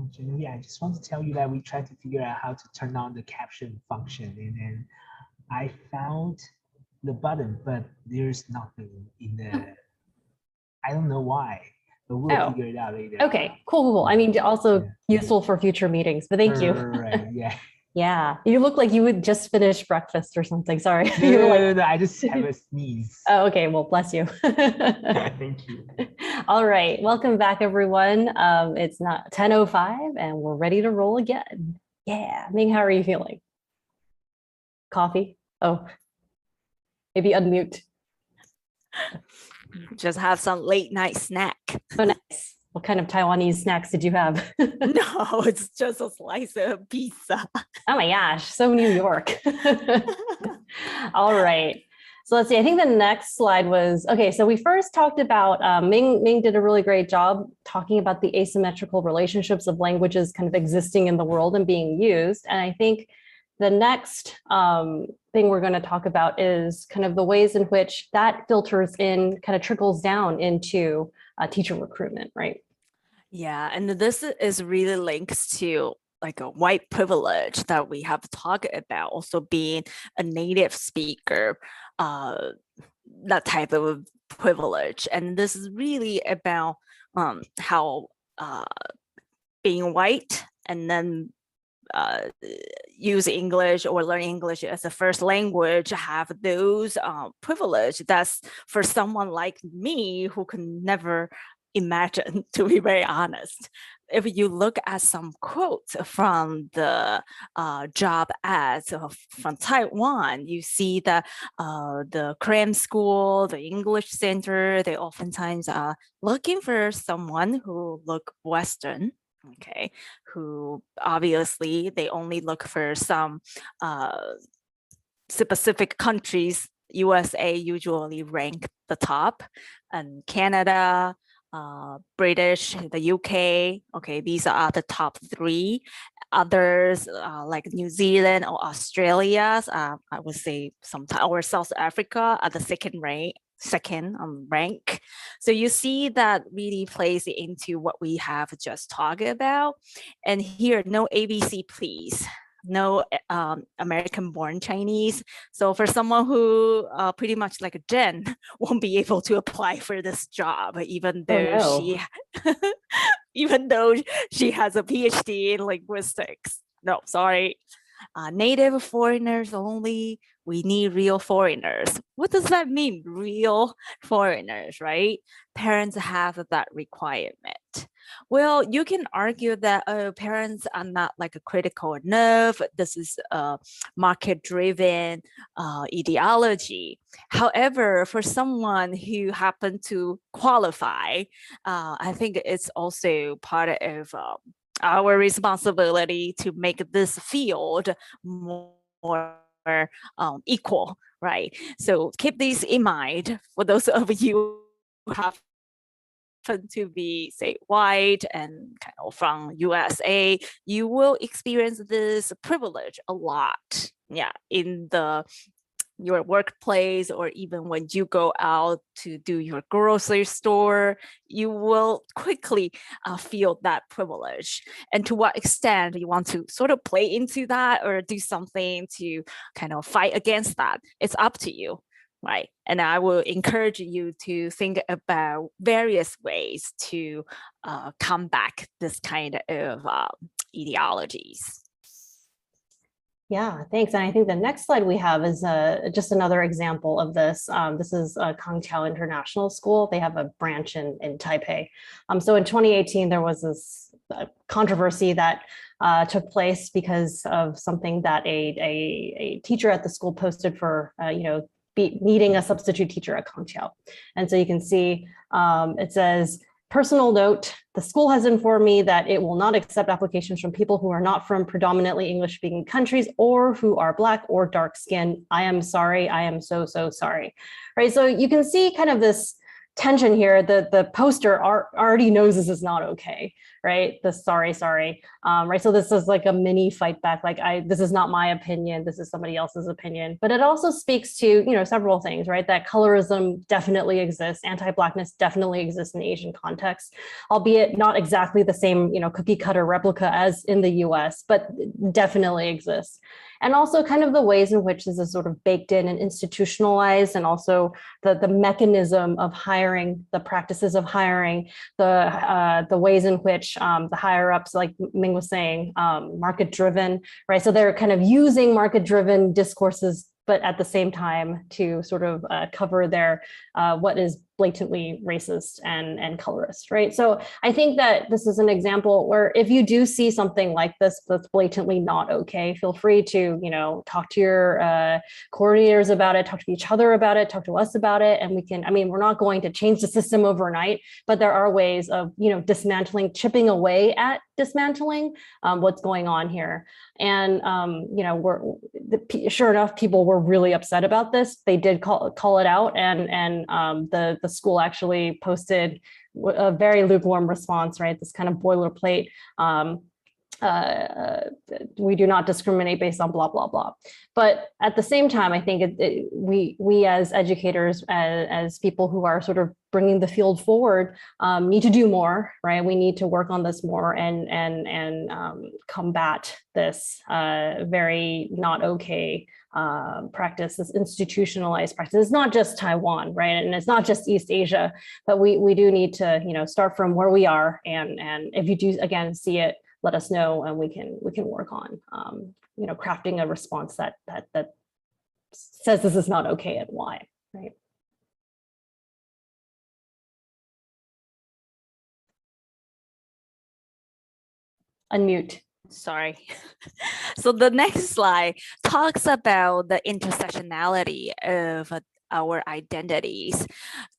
Genevieve, I just want to tell you that we tried to figure out how to turn on the caption function, and then I found the button, but there's nothing in the. I don't know why, but we'll Oh, figure it out later. okay, cool. I mean, also useful for future meetings, but thank you. Right, yeah. Yeah, you look like you would just finish breakfast or something. Sorry. No, You were like, no, I just have a sneeze. oh, okay, well, bless you. Thank you. All right, welcome back, everyone. It's not 10:05 and we're ready to roll again. Yeah, Ming, how are you feeling? Coffee? Oh, maybe unmute. Just have some late night snack. Oh, nice. What kind of Taiwanese snacks did you have? No, it's just a slice of pizza. Oh my gosh, so New York. All right. So let's see. I think the next slide was okay. So we first talked about Ming did a really great job talking about the asymmetrical relationships of languages kind of existing in the world and being used. And I think the next thing we're going to talk about is kind of the ways in which that filters in, kind of trickles down into teacher recruitment, right? Yeah, and this is really linked to like a white privilege that we have talked about, also being a native speaker, that type of privilege. And this is really about how being white and then use English or learn English as a first language have those privilege. That's for someone like me who can never imagine, to be very honest. If you look at some quotes from the job ads from Taiwan, you see that the cram school, the English center, they oftentimes are looking for someone who look Western, okay, who obviously they only look for some specific countries. USA usually rank the top, and Canada, British, the UK, okay, these are the top three. Others like New Zealand or Australia, I would say sometimes, or South Africa are the second rank. So you see that really plays into what we have just talked about. And here, no ABC, please. No American-born Chinese. So for someone who pretty much like a Jen won't be able to apply for this job, even though even though she has a PhD in linguistics. No, sorry. Native foreigners only. We need real foreigners. What does that mean? Real foreigners, right? Parents have that requirement. Well, you can argue that parents are not like a critical enough. This is a market-driven ideology. However, for someone who happened to qualify, I think it's also part of our responsibility to make this field more equal, right? So keep these in mind for those of you who happen to be, say, white and kind of from USA, you will experience this privilege a lot, yeah, in your workplace, or even when you go out to do your grocery store, you will quickly feel that privilege. And to what extent you want to sort of play into that or do something to kind of fight against that, it's up to you, right? And I will encourage you to think about various ways to combat this kind of ideologies. Yeah, thanks. And I think the next slide we have is just another example of this. This is Kangqiao International School. They have a branch in Taipei. So in 2018, there was this controversy that took place because of something that a teacher at the school posted for, needing a substitute teacher at Kangqiao. And so you can see it says, personal note, the school has informed me that it will not accept applications from people who are not from predominantly English-speaking countries or who are Black or dark-skinned. I am sorry. I am so, so sorry. Right. So you can see kind of this tension here. The poster already knows this is not okay. right? The sorry, right? So this is like a mini fight back. Like this is not my opinion. This is somebody else's opinion. But it also speaks to, you know, several things, right? That colorism definitely exists. Anti-Blackness definitely exists in the Asian context, albeit not exactly the same, you know, cookie cutter replica as in the US, but definitely exists. And also kind of the ways in which this is sort of baked in and institutionalized, and also the mechanism of hiring, the practices of hiring, the ways in which the higher ups, like Ming was saying, market driven, right? So they're kind of using market driven discourses, but at the same time to sort of cover their what is blatantly racist and colorist, right? So I think that this is an example where if you do see something like this that's blatantly not okay, feel free to, you know, talk to your coordinators about it, talk to each other about it, talk to us about it, and we can, I mean, we're not going to change the system overnight, but there are ways of, you know, dismantling, chipping away at dismantling what's going on here. And, you know, sure enough, people were really upset about this. They did call it out, and the school actually posted a very lukewarm response, right? This kind of boilerplate, we do not discriminate based on blah, blah, blah. But at the same time, I think we as educators, as people who are sort of bringing the field forward, need to do more, right? We need to work on this more and combat this very not okay practice, this institutionalized practice. It's not just Taiwan, right? And it's not just East Asia, but we do need to, you know, start from where we are. And if you do, again, see it, let us know, and we can work on, you know, crafting a response that says this is not okay and why, right? Unmute. Sorry. So the next slide talks about the intersectionality of our identities.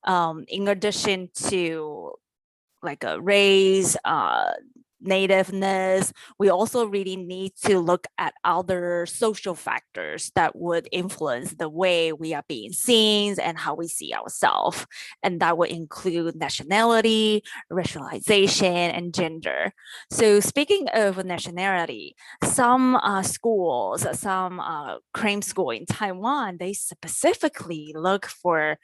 In addition to like a race, nativeness, we also really need to look at other social factors that would influence the way we are being seen and how we see ourselves. And that would include nationality, racialization, and gender. So speaking of nationality, some schools, some cream school in Taiwan, they specifically look for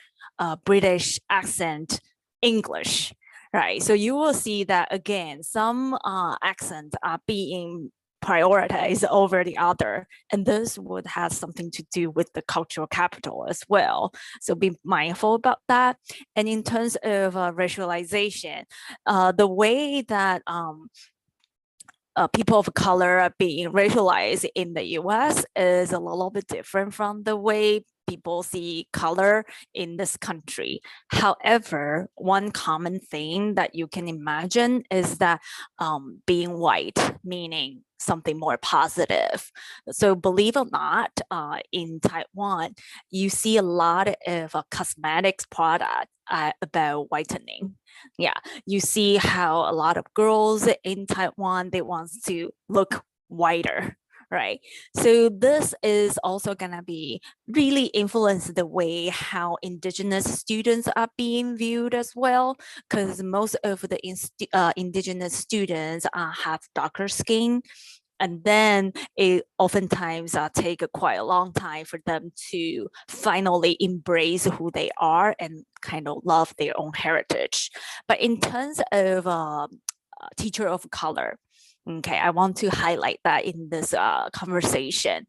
British accent English. Right, so you will see that again, some accents are being prioritized over the other, and this would have something to do with the cultural capital as well. So be mindful about that. And in terms of racialization, the way that people of color are being racialized in the US is a little bit different from the way people see color in this country. However, one common thing that you can imagine is that being white, meaning something more positive. So believe it or not, in Taiwan, you see a lot of cosmetics product about whitening. Yeah, you see how a lot of girls in Taiwan, they want to look whiter, right? So this is also gonna be really influence the way how indigenous students are being viewed as well, because most of the indigenous students have darker skin. And then it oftentimes take quite a long time for them to finally embrace who they are and kind of love their own heritage. But in terms of teacher of color, okay, I want to highlight that in this conversation.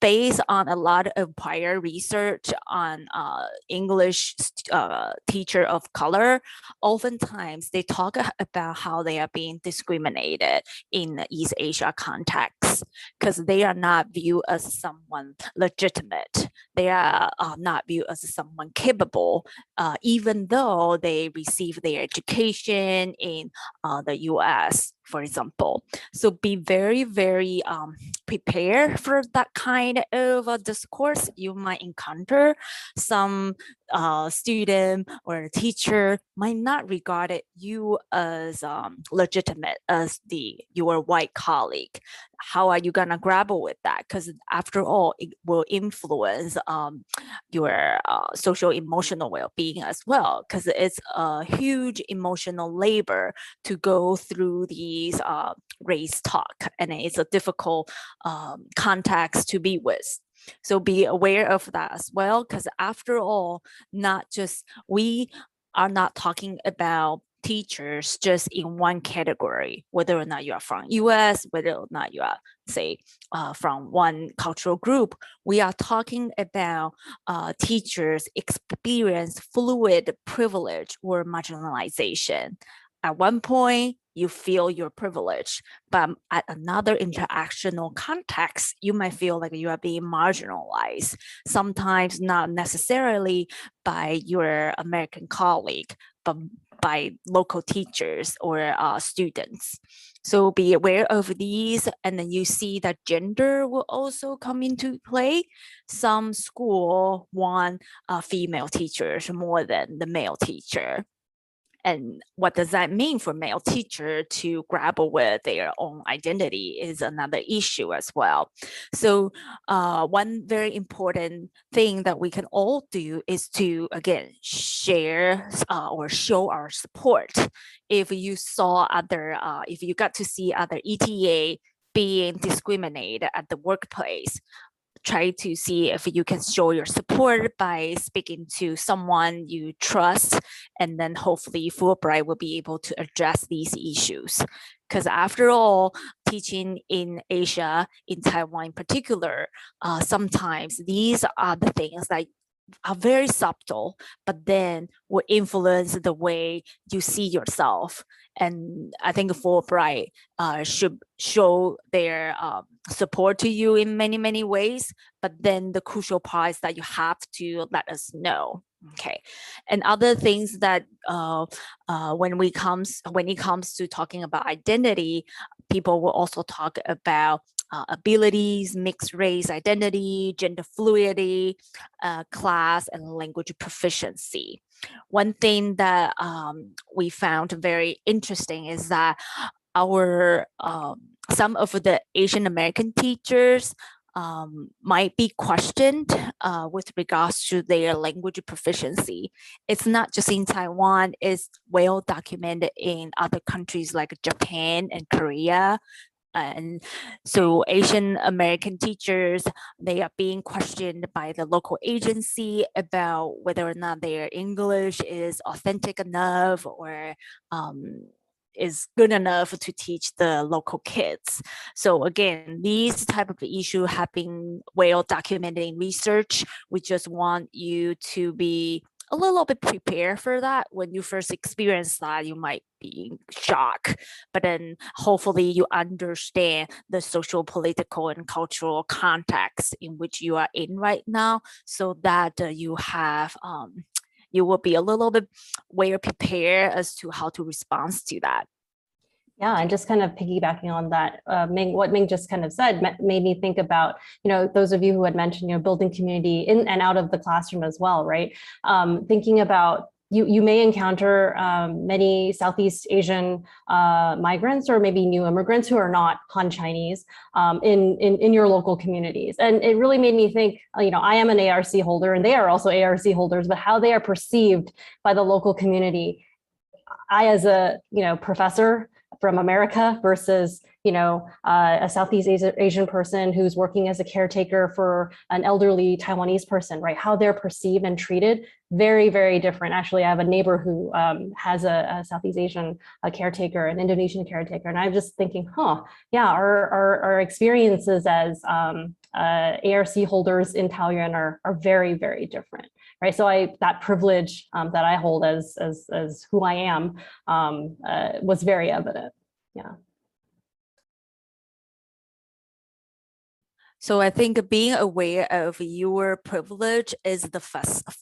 Based on a lot of prior research on English teacher of color, oftentimes they talk about how they are being discriminated in the East Asia context because they are not viewed as someone legitimate. They are not viewed as someone capable, even though they receive their education in the US. for example. So be very, very prepared for that kind of a discourse. You might encounter some student or teacher might not regard it you as legitimate as your white colleague. How are you gonna grapple with that? Because after all, it will influence your social emotional well-being as well, because it's a huge emotional labor to go through these race talk, and it's a difficult context to be with. So be aware of that as well, because after all, not just we are not talking about teachers just in one category, whether or not you are from US, whether or not you are, say, from one cultural group. We are talking about teachers experience fluid privilege or marginalization. At one point, you feel you're privileged, but at another interactional context, you might feel like you are being marginalized, sometimes not necessarily by your American colleague, but by local teachers or students. So be aware of these, and then you see that gender will also come into play. Some school want female teachers more than the male teacher. And what does that mean for male teacher to grapple with their own identity is another issue as well. So one very important thing that we can all do is to, again, share or show our support. If you saw other, if you got to see other ETA being discriminated at the workplace, try to see if you can show your support by speaking to someone you trust, and then hopefully Fulbright will be able to address these issues. Because after all, teaching in Asia, in Taiwan in particular, sometimes these are the things that are very subtle, but then will influence the way you see yourself. And I think Fulbright should show their support to you in many, many ways. But then the crucial part is that you have to let us know. Okay, and other things that when it comes to talking about identity, people will also talk about abilities, mixed race identity, gender fluidity, class, and language proficiency. One thing that we found very interesting is that our some of the Asian American teachers might be questioned with regards to their language proficiency. It's not just in Taiwan, it's well documented in other countries like Japan and Korea. And so Asian American teachers, they are being questioned by the local agency about whether or not their English is authentic enough or is good enough to teach the local kids. So again, these type of issue have been well documented in research. We just want you to be a little bit prepared for that. When you first experience that, you might be in shock, but then hopefully you understand the social, political, and cultural context in which you are in right now, so that you have you will be a little bit well prepared as to how to respond to that. Yeah, and just kind of piggybacking on that, what Ming just kind of said made me think about, those of you who had mentioned, building community in and out of the classroom as well, right? Thinking about you may encounter many Southeast Asian migrants or maybe new immigrants who are not Han Chinese in your local communities. And it really made me think, I am an ARC holder and they are also ARC holders, but how they are perceived by the local community. I, as a professor from America versus a Southeast Asian person who's working as a caretaker for an elderly Taiwanese person, right? How they're perceived and treated, very, very different. Actually, I have a neighbor who has a Southeast Asian caretaker, an Indonesian caretaker, and I'm just thinking, yeah, our experiences as ARC holders in Taoyuan are very, very different. Right, so that privilege that I hold as who I am was very evident. Yeah. So I think being aware of your privilege is the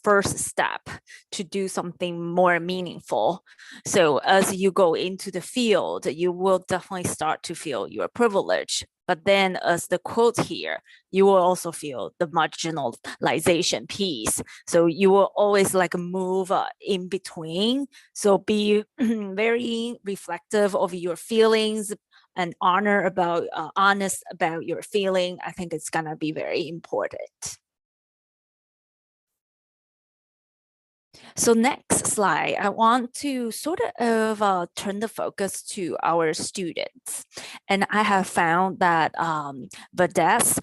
first step to do something more meaningful. So as you go into the field, you will definitely start to feel your privilege. But then as the quote here, you will also feel the marginalization piece. So you will always like move in between. So be very reflective of your feelings, and honest about your feeling. I think it's gonna be very important. So next slide, I want to sort of turn the focus to our students. And I have found that Vades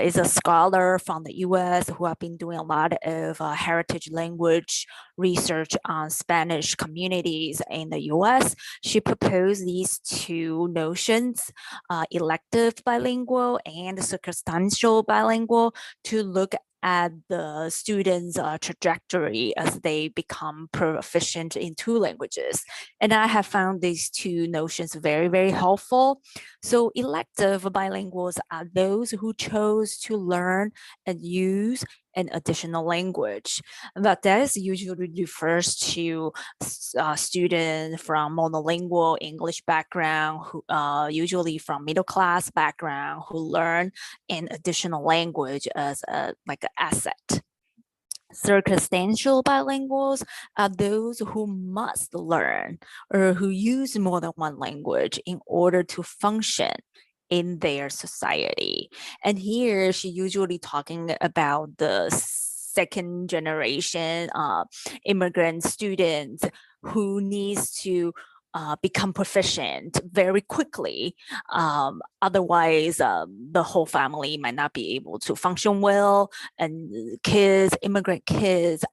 is a scholar from the US who have been doing a lot of heritage language research on Spanish communities in the US. She proposed these two notions, elective bilingual and circumstantial bilingual, to look at the students' trajectory as they become proficient in two languages. And I have found these two notions very, very helpful. So elective bilinguals are those who chose to learn and use an additional language. But that usually refers to students from monolingual English background, who usually from middle class background, who learn an additional language as like an asset. Circumstantial bilinguals are those who must learn or who use more than one language in order to function in their society. And here she usually talking about the second generation immigrant students who needs to become proficient very quickly. Otherwise, the whole family might not be able to function well. And immigrant kids,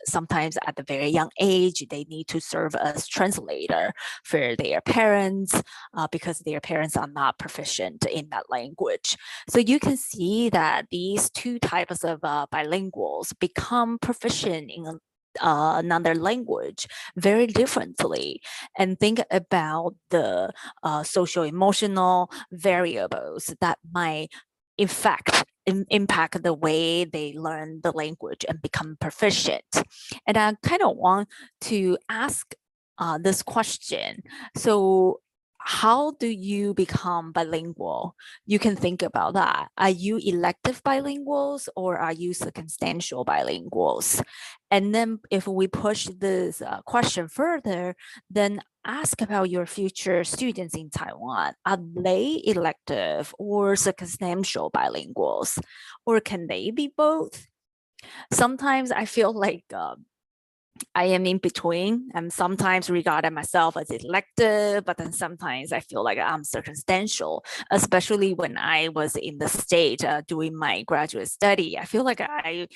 sometimes at a very young age, they need to serve as translator for their parents because their parents are not proficient in that language. So you can see that these two types of bilinguals become proficient in another language very differently, and think about the social emotional variables that might impact the way they learn the language and become proficient. And I kind of want to ask this question. So how do you become bilingual? You can think about that. Are you elective bilinguals or are you circumstantial bilinguals? And then if we push this question further, then ask about your future students in Taiwan. Are they elective or circumstantial bilinguals? Or can they be both? Sometimes I feel like I am in between. I'm sometimes regarded myself as elective, but then sometimes I feel like I'm circumstantial, especially when I was in the state doing my graduate study. I feel like I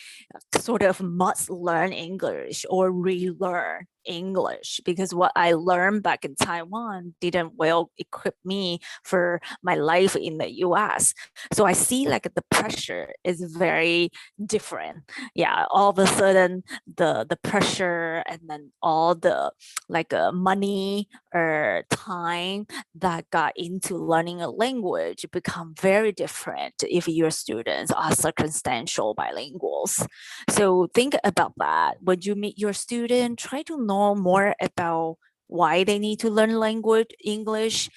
sort of must learn English or relearn English because what I learned back in Taiwan didn't well equip me for my life in the US. So I see like the pressure is very different. Yeah, all of a sudden the pressure and then all the like money or time that got into learning a language become very different if your students are circumstantial bilinguals. So think about that. When you meet your student, try to know more about why they need to learn language English,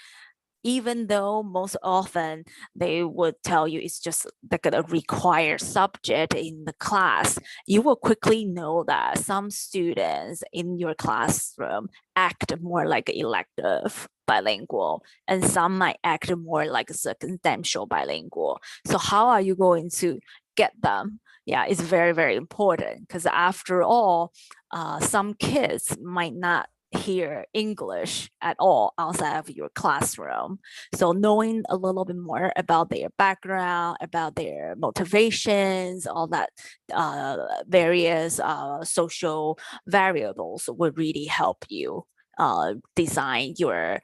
even though most often they would tell you it's just like a required subject in the class. You will quickly know that some students in your classroom act more like elective bilingual and some might act more like circumstantial bilingual. So how are you going to get them? Yeah, it's very, very important because after all, some kids might not hear English at all outside of your classroom. So knowing a little bit more about their background, about their motivations, all that various social variables would really help you design your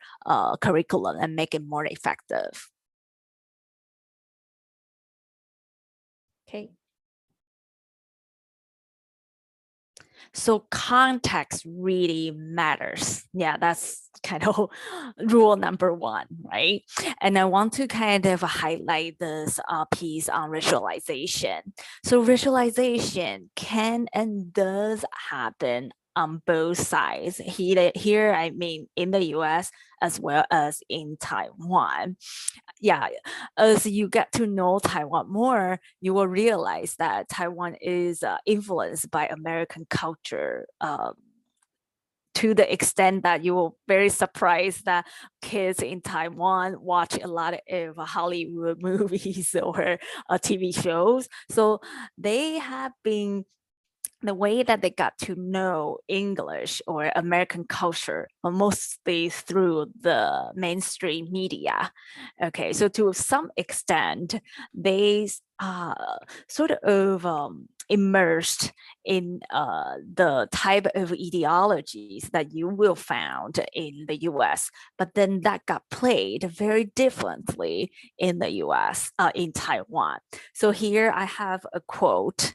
curriculum and make it more effective. Okay. So context really matters. Yeah, that's kind of rule number one, right? And I want to kind of highlight this piece on racialization. So racialization can and does happen on both sides. Here, I mean, in the US as well as in Taiwan. Yeah, as you get to know Taiwan more, you will realize that Taiwan is influenced by American culture. To the extent that you will very surprised that kids in Taiwan watch a lot of Hollywood movies or TV shows. So they have been the way that they got to know English or American culture mostly through the mainstream media. Okay, so to some extent, they sort of immersed in the type of ideologies that you will found in the US, but then that got played very differently in the US, in Taiwan. So here I have a quote.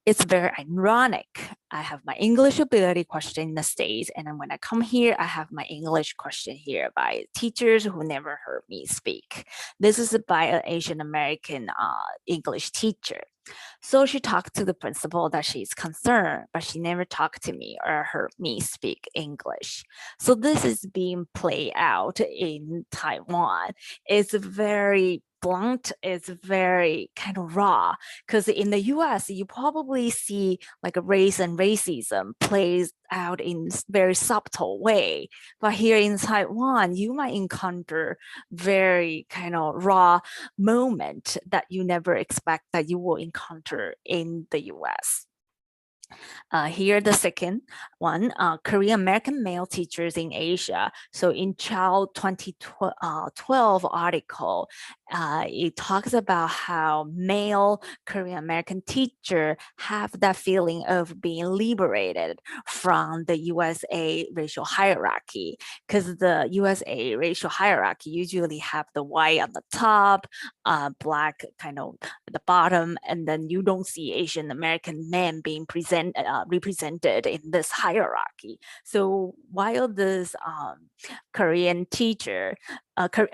It's very ironic. I have my English ability question in the States, and then when I come here, I have my English question here by teachers who never heard me speak. This is by an Asian American English teacher. So she talked to the principal that she's concerned, but she never talked to me or heard me speak English. So this is being played out in Taiwan. It's very blunt, it's very kind of raw, because in the US you probably see like a race and racism plays out in very subtle way, but here in Taiwan you might encounter very kind of raw moment that you never expect that you will encounter in the US. Here, the second one, Korean American male teachers in Asia. So in Child 2012 article, it talks about how male Korean American teacher have that feeling of being liberated from the USA racial hierarchy, because the USA racial hierarchy usually have the white on the top, black kind of at the bottom, and then you don't see Asian American men being represented in this hierarchy. So while this Korean teacher,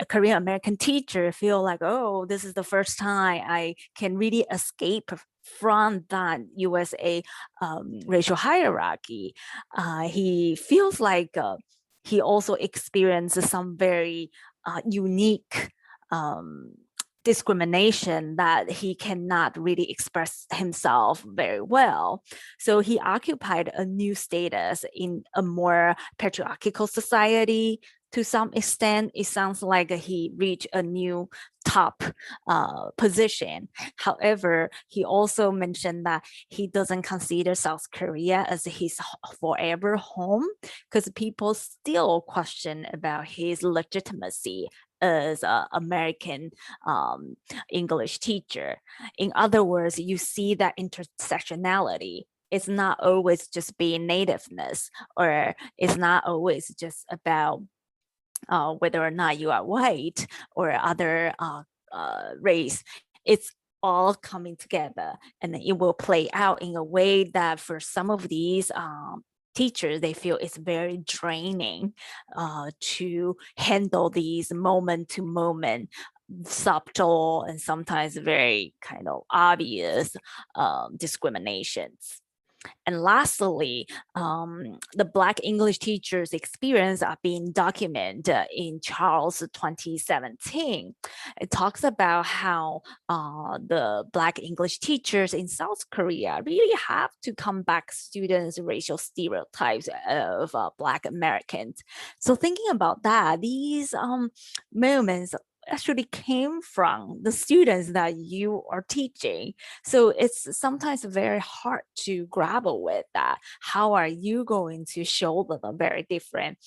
Korean American teacher feel like, oh, this is the first time I can really escape from that USA racial hierarchy, he feels like he also experiences some very unique discrimination that he cannot really express himself very well. So he occupied a new status in a more patriarchal society. To some extent, it sounds like he reached a new top position. However, he also mentioned that he doesn't consider South Korea as his forever home, because people still question about his legitimacy as an American English teacher. In other words, you see that intersectionality. It's not always just being nativeness, or it's not always just about whether or not you are white or other race. It's all coming together, and it will play out in a way that for some of these teachers, they feel it's very draining to handle these moment to moment, subtle and sometimes very kind of obvious discriminations. And lastly, the Black English teachers' experience are being documented in Charles 2017. It talks about how the Black English teachers in South Korea really have to combat students' racial stereotypes of Black Americans. So thinking about that, these moments actually came from the students that you are teaching. So it's sometimes very hard to grapple with that. How are you going to show them a very different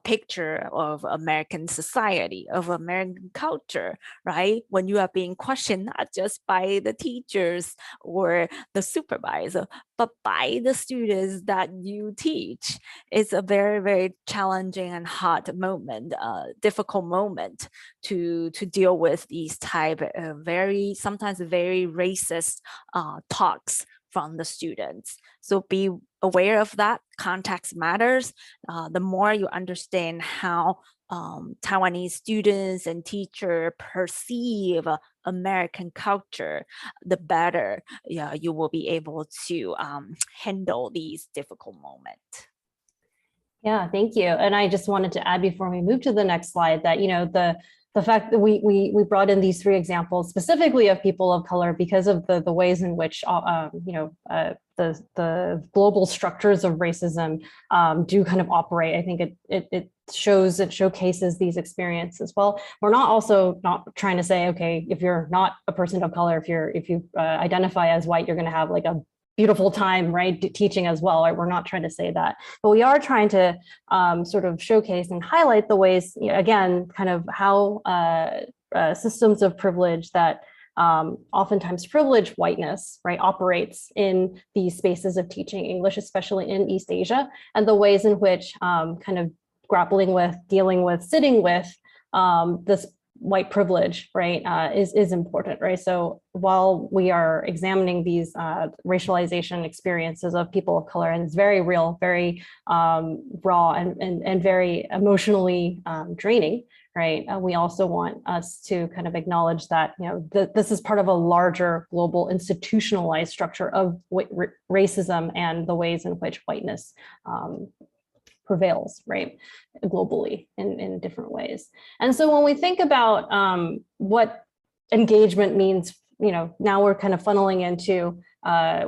picture of American society, of American culture, right? When you are being questioned not just by the teachers or the supervisor, but by the students that you teach. It's a very, very challenging and hard moment, difficult moment to deal with these type of very, sometimes very racist talks from the students. So be aware of that. Context matters. The more you understand how Taiwanese students and teachers perceive American culture, the better you will be able to handle these difficult moments. Yeah, thank you. And I just wanted to add before we move to the next slide that, the fact that we brought in these 3 examples specifically of people of color because of the ways in which, the global structures of racism do kind of operate. I think it showcases these experiences. Well, we're not trying to say, okay, if you're not a person of color, if you identify as white, you're going to have like a beautiful time, right, teaching as well, right? We're not trying to say that, but we are trying to sort of showcase and highlight the ways, again, kind of how systems of privilege that oftentimes privilege whiteness, right, operates in these spaces of teaching English, especially in East Asia, and the ways in which kind of grappling with, dealing with, sitting with this white privilege, right, is important, right? So while we are examining these racialization experiences of people of color, and it's very real, very raw, and very emotionally draining, right? We also want us to kind of acknowledge that, this is part of a larger global institutionalized structure of racism and the ways in which whiteness prevails, right, globally in different ways. And so when we think about what engagement means, now we're kind of funneling into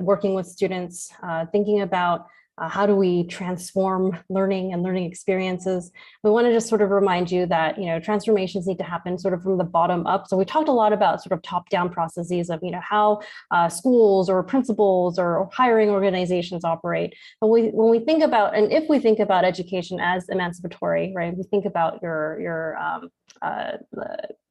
working with students, thinking about how do we transform learning and learning experiences. We want to just sort of remind you that, transformations need to happen sort of from the bottom up. So we talked a lot about sort of top-down processes of, how schools or principals or hiring organizations operate. But when we think about, and if we think about education as emancipatory, right, we think about your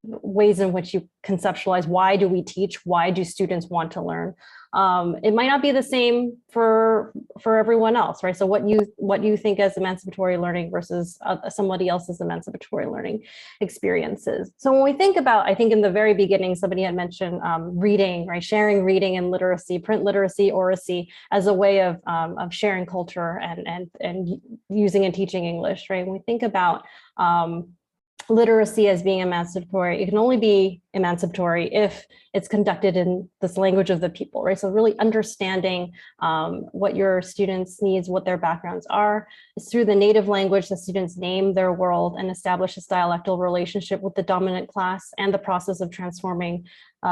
ways in which you conceptualize, why do we teach? Why do students want to learn? It might not be the same for everyone else, right? So what you think as emancipatory learning versus somebody else's emancipatory learning experiences. So when we think about, I think in the very beginning, somebody had mentioned reading, right? Sharing reading and literacy, print literacy, oracy as a way of sharing culture and using and teaching English, right? When we think about literacy as being emancipatory, it can only be emancipatory if it's conducted in this language of the people, right? So really understanding what your students' needs, what their backgrounds are. It's through the native language that students name their world and establish a dialectal relationship with the dominant class, and the process of transforming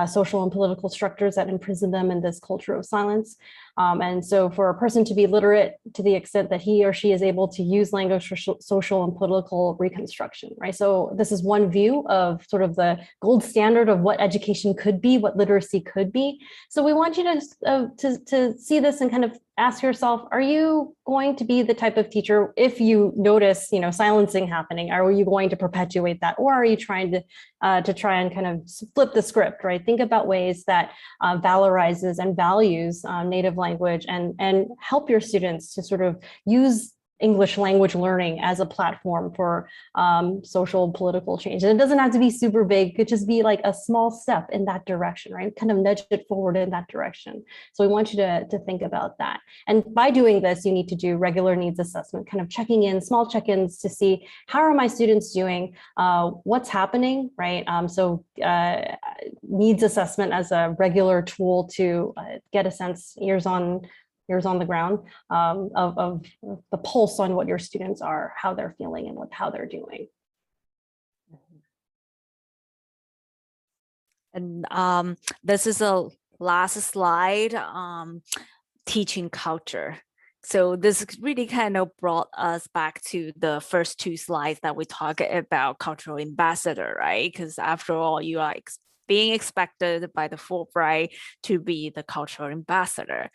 social and political structures that imprison them in this culture of silence. And so for a person to be literate to the extent that he or she is able to use language for social and political reconstruction, right? So this is one view of sort of the gold standard of what education could be, what literacy could be. So we want you to see this and kind of ask yourself, are you going to be the type of teacher, if you notice, silencing happening, are you going to perpetuate that? Or are you trying to try and kind of flip the script, right? Think about ways that valorizes and values native language and help your students to sort of use English language learning as a platform for social political change. And it doesn't have to be super big, it could just be like a small step in that direction, right? Kind of nudge it forward in that direction. So we want you to think about that. And by doing this, you need to do regular needs assessment, kind of checking in, small check-ins to see how are my students doing, what's happening, right? Needs assessment as a regular tool to get a sense, ears on the ground, of the pulse on what your students are, how they're feeling and how they're doing. And this is a last slide, teaching culture. So this really kind of brought us back to the first 2 slides that we talked about cultural ambassador, right? Because after all, you are being expected by the Fulbright to be the cultural ambassador.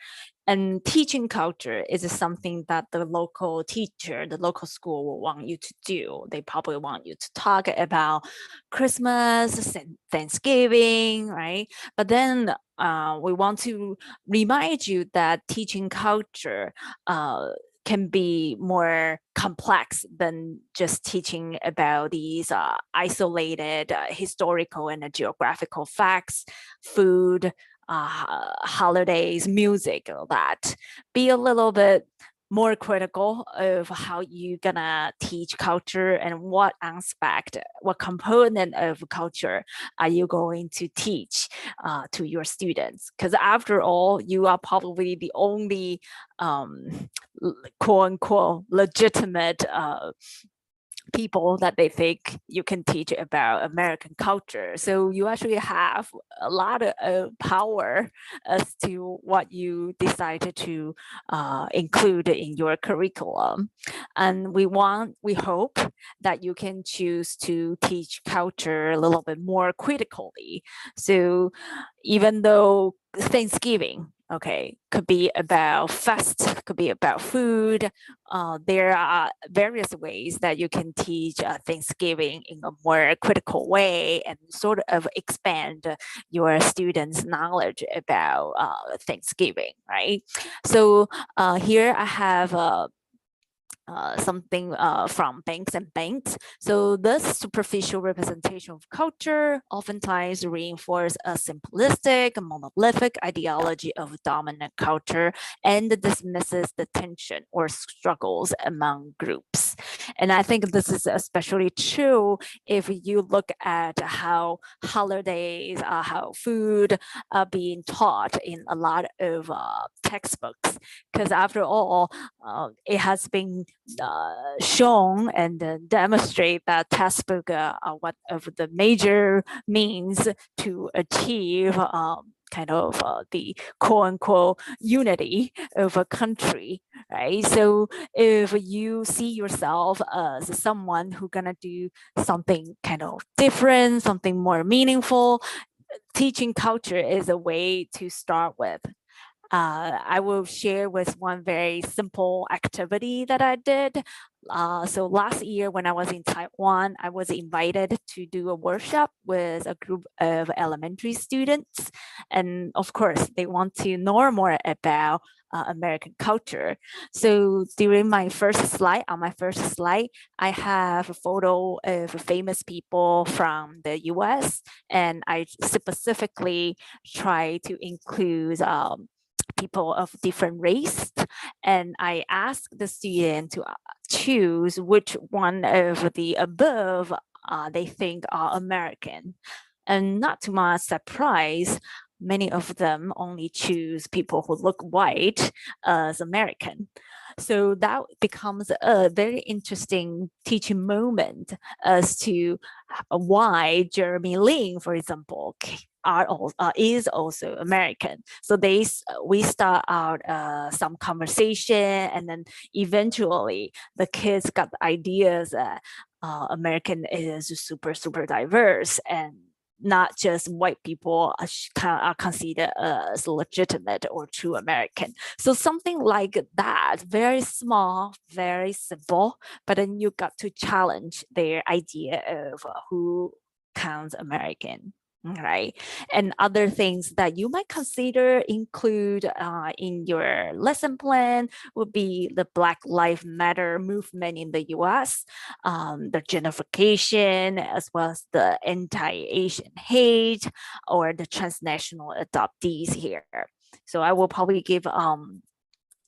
And teaching culture is something that the local teacher, the local school will want you to do. They probably want you to talk about Christmas, Thanksgiving, right? But then we want to remind you that teaching culture can be more complex than just teaching about these isolated historical and geographical facts, food, holidays, music, all that. Be a little bit more critical of how you're gonna teach culture and what aspect, what component of culture are you going to teach to your students. Because after all, you are probably the only quote unquote legitimate people that they think you can teach about American culture. So you actually have a lot of power as to what you decided to include in your curriculum. And we hope that you can choose to teach culture a little bit more critically. So even though Thanksgiving, okay, could be about fest, could be about food. There are various ways that you can teach Thanksgiving in a more critical way and sort of expand your students' knowledge about Thanksgiving, right? So here I have something from Banks and Banks. So this superficial representation of culture oftentimes reinforce a simplistic, monolithic ideology of dominant culture and dismisses the tension or struggles among groups. And I think this is especially true if you look at how holidays, how food are being taught in a lot of textbooks. Because after all, it has been shown and demonstrate that textbook are one of the major means to achieve kind of the quote unquote unity of a country, right? So if you see yourself as someone who gonna do something kind of different, something more meaningful, teaching culture is a way to start with. I will share with one very simple activity that I did. So last year when I was in Taiwan, I was invited to do a workshop with a group of elementary students. And of course, they want to know more about American culture. So during my first slide, I have a photo of famous people from the US. And I specifically try to include people of different race. And I asked the student to choose which one of the above they think are American. And not to my surprise, many of them only choose people who look white as American. So that becomes a very interesting teaching moment as to why Jeremy Lin, for example, is also American. So we start out some conversation, and then eventually the kids got ideas that American is super, super diverse, and not just white people are considered as legitimate or true American. So something like that, very small, very simple, but then you got to challenge their idea of who counts American. Right. And other things that you might consider include in your lesson plan would be the Black Lives Matter movement in the US, the gentrification, as well as the anti-Asian hate or the transnational adoptees here. So I will probably give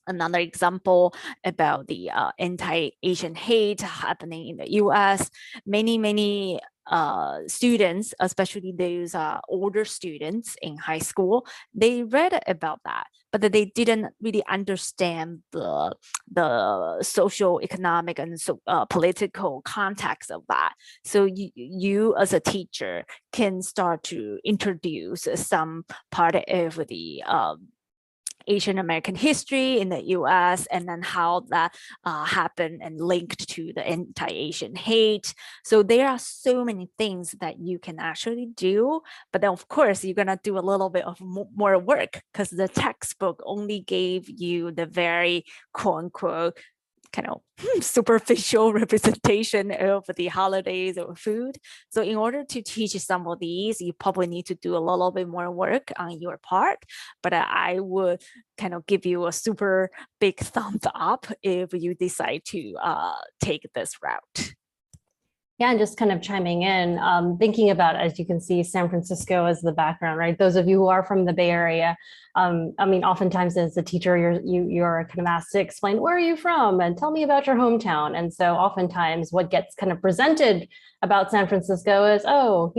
another example about the anti-Asian hate happening in the US. Many students, especially those older students in high school, they read about that, but they didn't really understand the social, economic, and political context of that. So you as a teacher can start to introduce some part of the Asian American history in the US, and then how that happened and linked to the anti-Asian hate. So there are so many things that you can actually do, but then of course you're gonna do a little bit of more work because the textbook only gave you the very quote unquote kind of superficial representation of the holidays or food. So in order to teach some of these, you probably need to do a little bit more work on your part, but I would kind of give you a super big thumbs up if you decide to take this route. Yeah, and just kind of chiming in, thinking about, as you can see, San Francisco as the background, right? Those of you who are from the Bay Area, I mean, oftentimes as a teacher, you're kind of asked to explain, where are you from? And tell me about your hometown. And so oftentimes what gets kind of presented about San Francisco is, oh,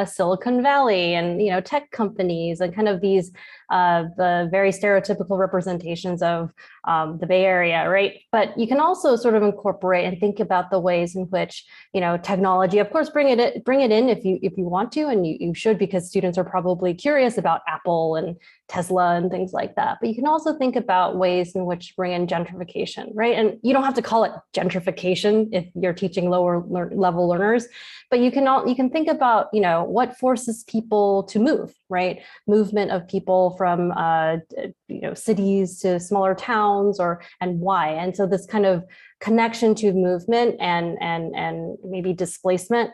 Silicon Valley and, tech companies and kind of these, the very stereotypical representations of the Bay Area, right? But you can also sort of incorporate and think about the ways in which, technology, of course, bring it in if you want to, and you should, because students are probably curious about Apple and Tesla and things like that. But you can also think about ways in which bring in gentrification, right? And you don't have to call it gentrification if you're teaching lower level learners, but you can think about, what forces people to move, right? Movement of people from cities to smaller towns, and why. And so this kind of connection to movement and maybe displacement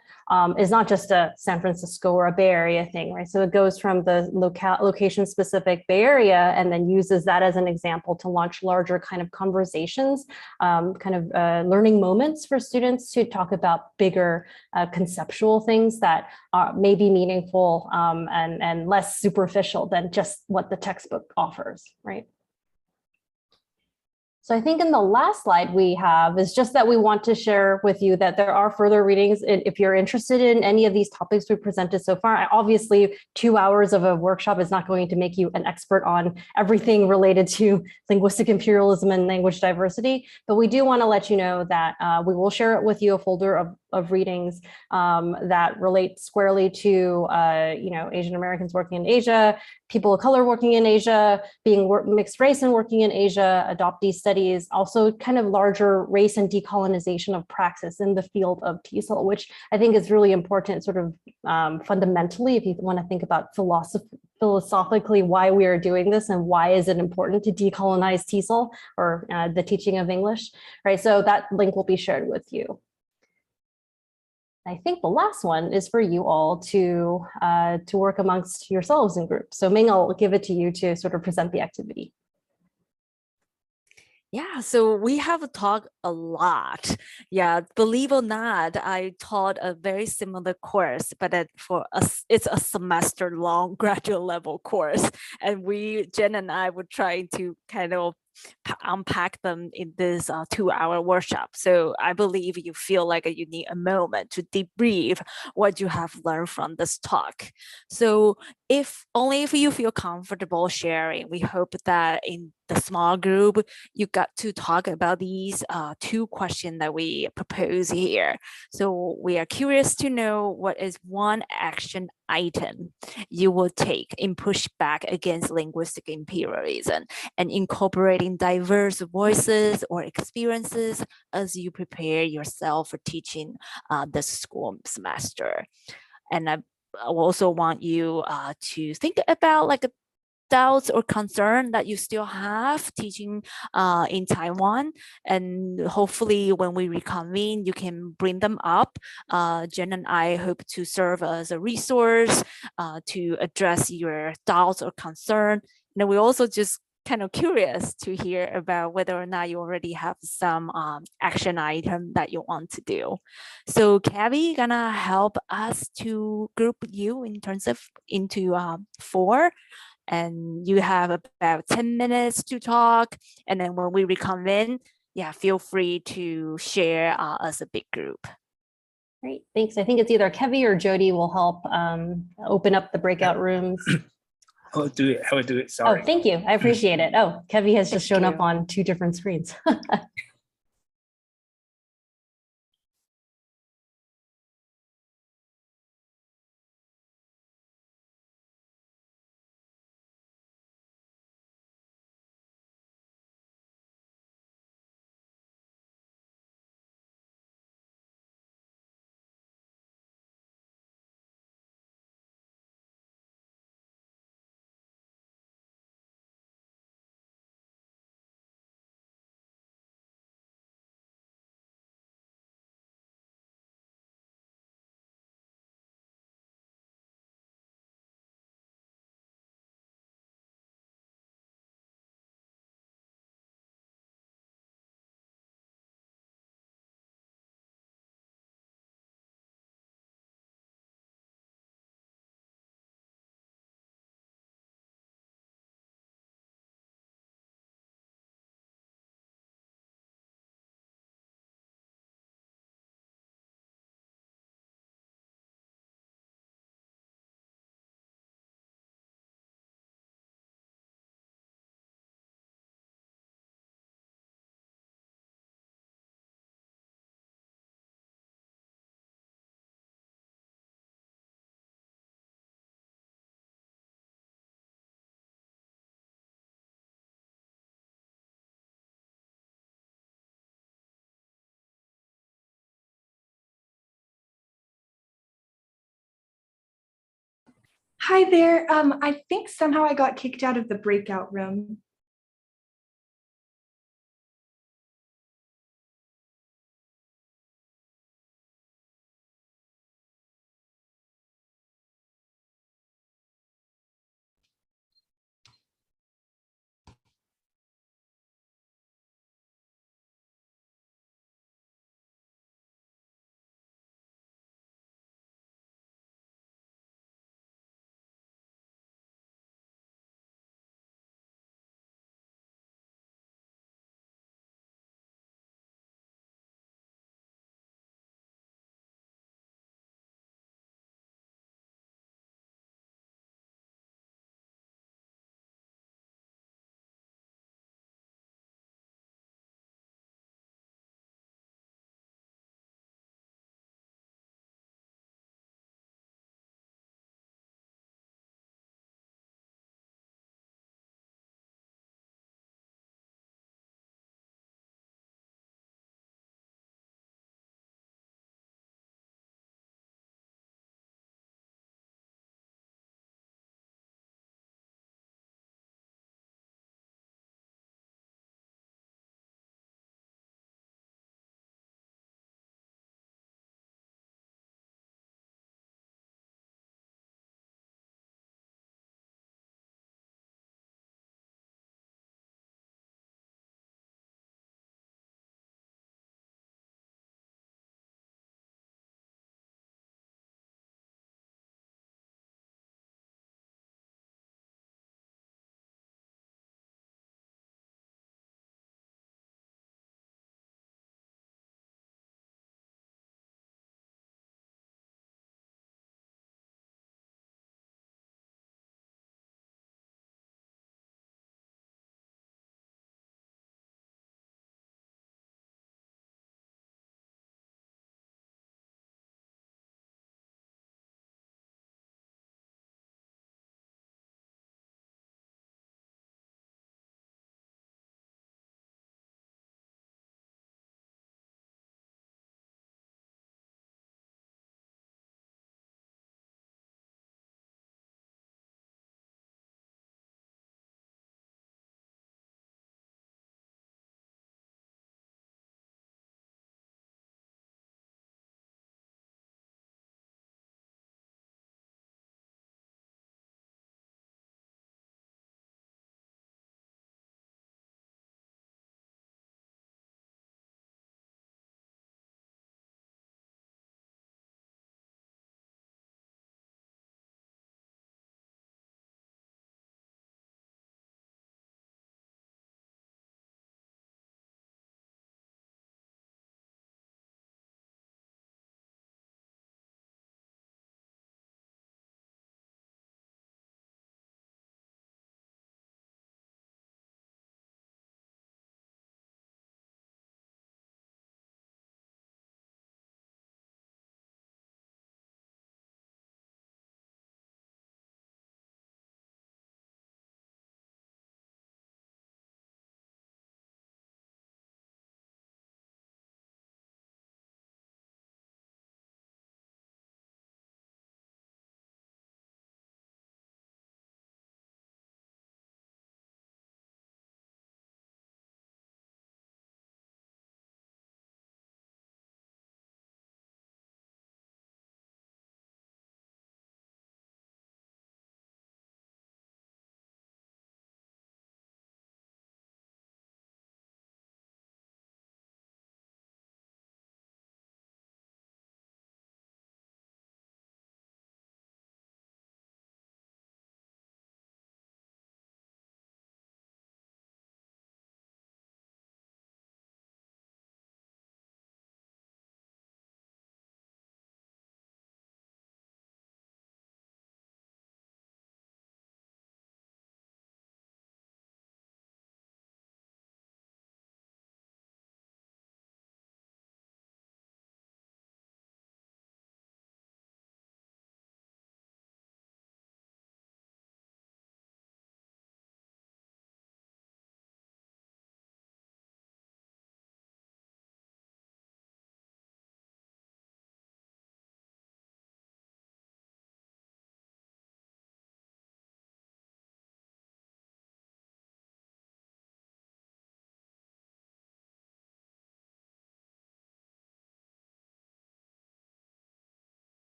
is not just a San Francisco or a Bay Area thing, right? So it goes from the location specific Bay Area and then uses that as an example to launch larger kind of conversations, learning moments for students to talk about bigger conceptual things that may be meaningful and less superficial than just what the textbook offers, right? So I think in the last slide we have is just that we want to share with you that there are further readings. If you're interested in any of these topics we presented so far, obviously 2 hours of a workshop is not going to make you an expert on everything related to linguistic imperialism and language diversity, but we do want to let you know that we will share it with you, a folder of readings that relate squarely to Asian Americans working in Asia, people of color working in Asia, being mixed race and working in Asia, adoptee studies, also kind of larger race and decolonization of praxis in the field of TESOL, which I think is really important sort of fundamentally, if you want to think about philosophically why we are doing this and why is it important to decolonize TESOL or the teaching of English, right? So that link will be shared with you. I think the last one is for you all to work amongst yourselves in groups. So Ming, I'll give it to you to sort of present the activity. Yeah, so we have talked a lot. Yeah, believe it or not, I taught a very similar course, but for us, it's a semester-long graduate level course. And Jen and I were trying to kind of unpack them in this 2-hour workshop. So I believe you feel like you need a moment to debrief what you have learned from this talk. So if you feel comfortable sharing, we hope that in the small group, you got to talk about these 2 questions that we propose here. So we are curious to know what is one action item you will take in pushback against linguistic imperialism and incorporating diverse voices or experiences as you prepare yourself for teaching this school semester. And I also want you to think about like doubts or concern that you still have teaching in Taiwan. And hopefully when we reconvene, you can bring them up. Jen and I hope to serve as a resource to address your doubts or concern. And we also just kind of curious to hear about whether or not you already have some action item that you want to do. So Kavi gonna help us to group you into 4. And you have about 10 minutes to talk. And then when we reconvene, yeah, feel free to share as a big group. Great, thanks. I think it's either Kevi or Jody will help open up the breakout rooms. I will do it. Sorry. Oh, thank you. I appreciate it. Oh, Kevi has just shown up you. on 2 different screens. Hi there. I think somehow I got kicked out of the breakout room.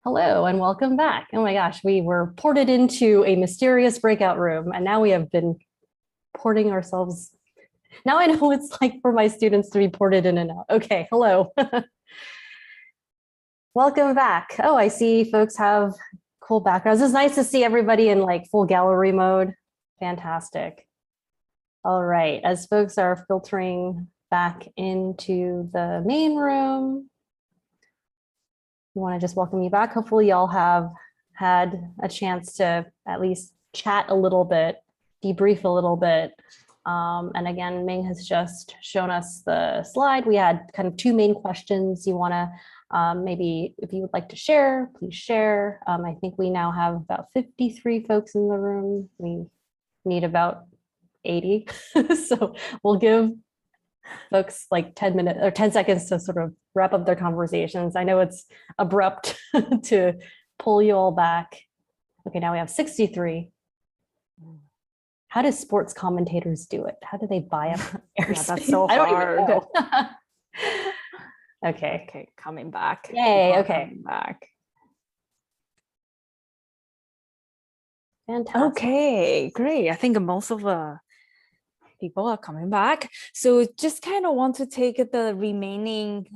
Hello and welcome back. Oh my gosh, we were ported into a mysterious breakout room and now we have been porting ourselves. Now I know what it's like for my students to be ported in and out. Okay, hello. Welcome back. Oh, I see folks have cool backgrounds. It's nice to see everybody in like full gallery mode. Fantastic. All right, as folks are filtering back into the main room, we want to just welcome you back. Hopefully y'all have had a chance to at least chat a little bit, debrief a little bit. And again, Ming has just shown us the slide. We had kind of two main questions. You want to maybe, if you would like to share, please share. I think we now have about 53 folks in the room. We need about 80. So we'll give folks like 10 minutes or 10 seconds to sort of wrap up their conversations. I know it's abrupt to pull you all back. Okay, now we have 63. How do sports commentators do it? How do they buy up airspace? Yeah, that's so I don't even hard. know. Okay. Okay, coming back. Yay, People are okay. coming back. Fantastic. Okay, great. I think most of the people are coming back. So just kind of want to take the remaining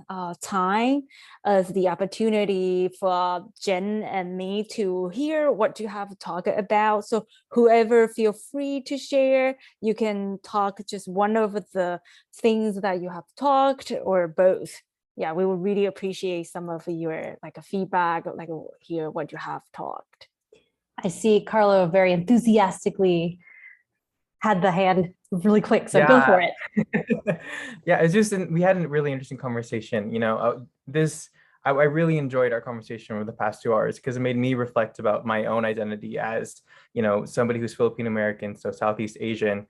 time as the opportunity for Jen and me to hear what you have to talk about. So whoever feel free to share, you can talk just one of the things that you have talked or both. Yeah, we would really appreciate some of your like a feedback, like hear what you have talked. I see Carlo very enthusiastically had the hand really quick, so go for it. Yeah, it's just we had a really interesting conversation. You know, I really enjoyed our conversation over the past 2 hours because it made me reflect about my own identity as, you know, somebody who's Filipino American, so Southeast Asian,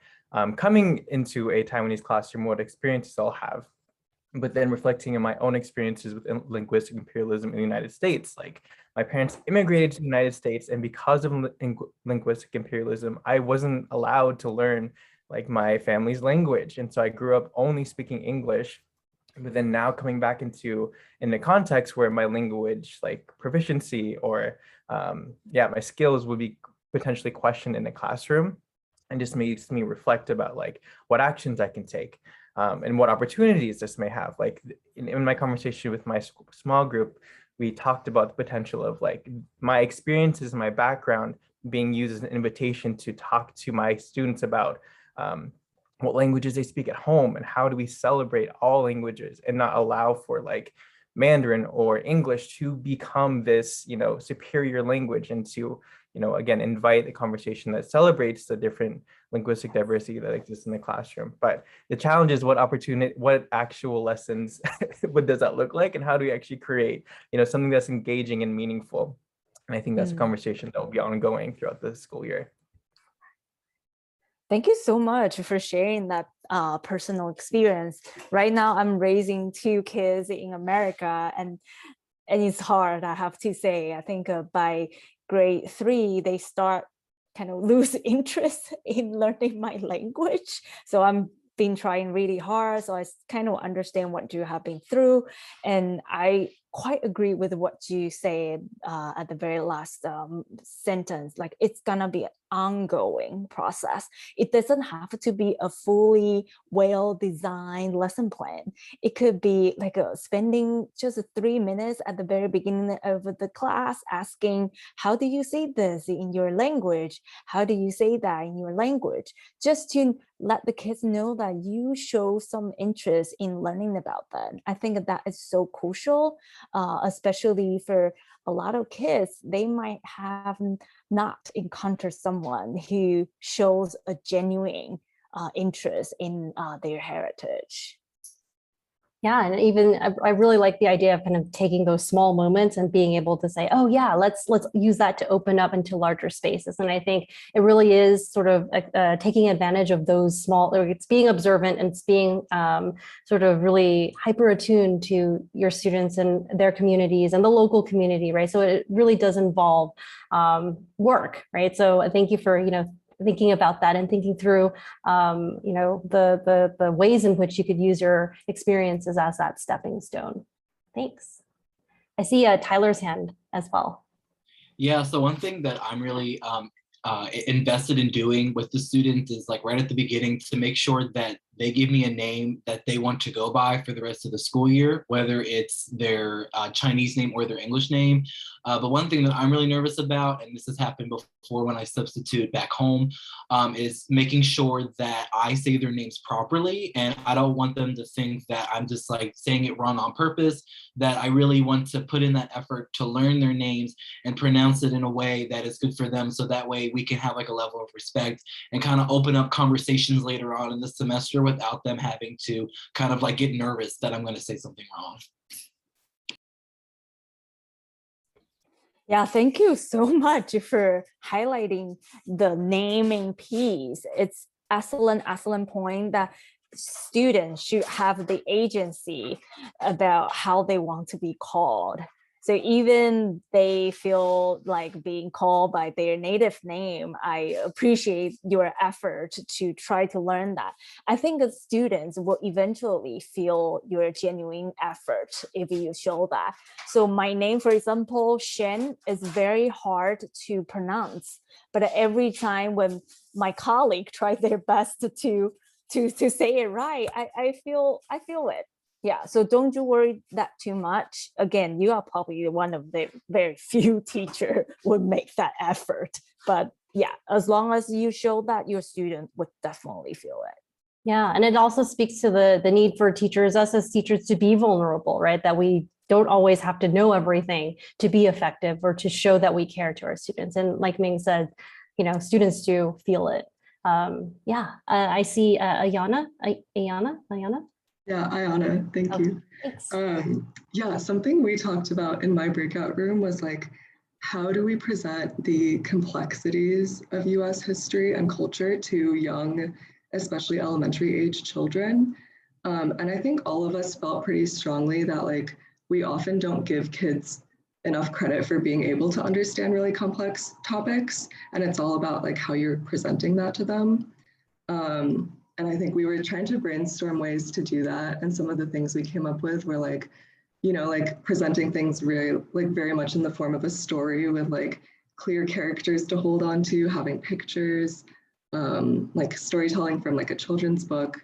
coming into a Taiwanese classroom, what experiences I'll have, but then reflecting on my own experiences with linguistic imperialism in the United States. Like my parents immigrated to the United States, and because of linguistic imperialism, I wasn't allowed to learn like my family's language. And so I grew up only speaking English, but then now coming back into in the context where my language like proficiency or my skills would be potentially questioned in the classroom, and just makes me reflect about like what actions I can take. And what opportunities this may have. Like in my conversation with my small group, we talked about the potential of like my experiences, my background being used as an invitation to talk to my students about what languages they speak at home and how do we celebrate all languages and not allow for like Mandarin or English to become this, you know, superior language, and to, you know, again, invite a conversation that celebrates the different linguistic diversity that exists in the classroom. But the challenge is what actual lessons, what does that look like? And how do we actually create, you know, something that's engaging and meaningful? And I think that's a conversation that will be ongoing throughout the school year. Thank you so much for sharing that personal experience. Right now, I'm raising 2 kids in America, and it's hard, I have to say. I think by grade 3, they start kind of lose interest in learning my language. So I'm been trying really hard. So I kind of understand what you have been through. And I quite agree with what you said at the very last sentence. Like it's gonna be an ongoing process. It doesn't have to be a fully well-designed lesson plan. It could be like spending just 3 minutes at the very beginning of the class asking, how do you say this in your language? How do you say that in your language? Just to let the kids know that you show some interest in learning about that. I think that is so crucial, especially for a lot of kids. They might have not encountered someone who shows a genuine interest in their heritage. Yeah, and even I really like the idea of kind of taking those small moments and being able to say, oh yeah, let's use that to open up into larger spaces. And I think it really is sort of taking advantage of those small, it's being observant and it's being sort of really hyper attuned to your students and their communities and the local community, right? So it really does involve work, right? So thank you for, thinking about that and thinking through, the ways in which you could use your experiences as that stepping stone. Thanks. I see Tyler's hand as well. Yeah, so one thing that I'm really invested in doing with the students is like right at the beginning to make sure that they give me a name that they want to go by for the rest of the school year, whether it's their Chinese name or their English name. But one thing that I'm really nervous about, and this has happened before when I substitute back home, is making sure that I say their names properly. And I don't want them to think that I'm just like saying it wrong on purpose, that I really want to put in that effort to learn their names and pronounce it in a way that is good for them. So that way we can have like a level of respect and kind of open up conversations later on in the semester without them having to kind of like get nervous that I'm going to say something wrong. Yeah, thank you so much for highlighting the naming piece. It's excellent point that students should have the agency about how they want to be called. So even they feel like being called by their native name, I appreciate your effort to try to learn that. I think the students will eventually feel your genuine effort if you show that. So my name, for example, Shen, is very hard to pronounce, but every time when my colleague tries their best to say it right, I feel it. Yeah, so don't you worry that too much. Again, you are probably one of the very few teachers would make that effort. But yeah, as long as you show that, your student would definitely feel it. Yeah, and it also speaks to the need for teachers, us as teachers, to be vulnerable, right? That we don't always have to know everything to be effective or to show that we care to our students. And like Ming said, you know, students do feel it. I see Ayana. Yeah, Ayana, thank you. Thanks. Yeah, something we talked about in my breakout room was like, how do we present the complexities of US history and culture to young, especially elementary age children? And I think all of us felt pretty strongly that like, we often don't give kids enough credit for being able to understand really complex topics. And it's all about like how you're presenting that to them. And I think we were trying to brainstorm ways to do that. And some of the things we came up with were like, you know, like presenting things very much in the form of a story with like clear characters to hold on to, having pictures, like storytelling from like a children's book,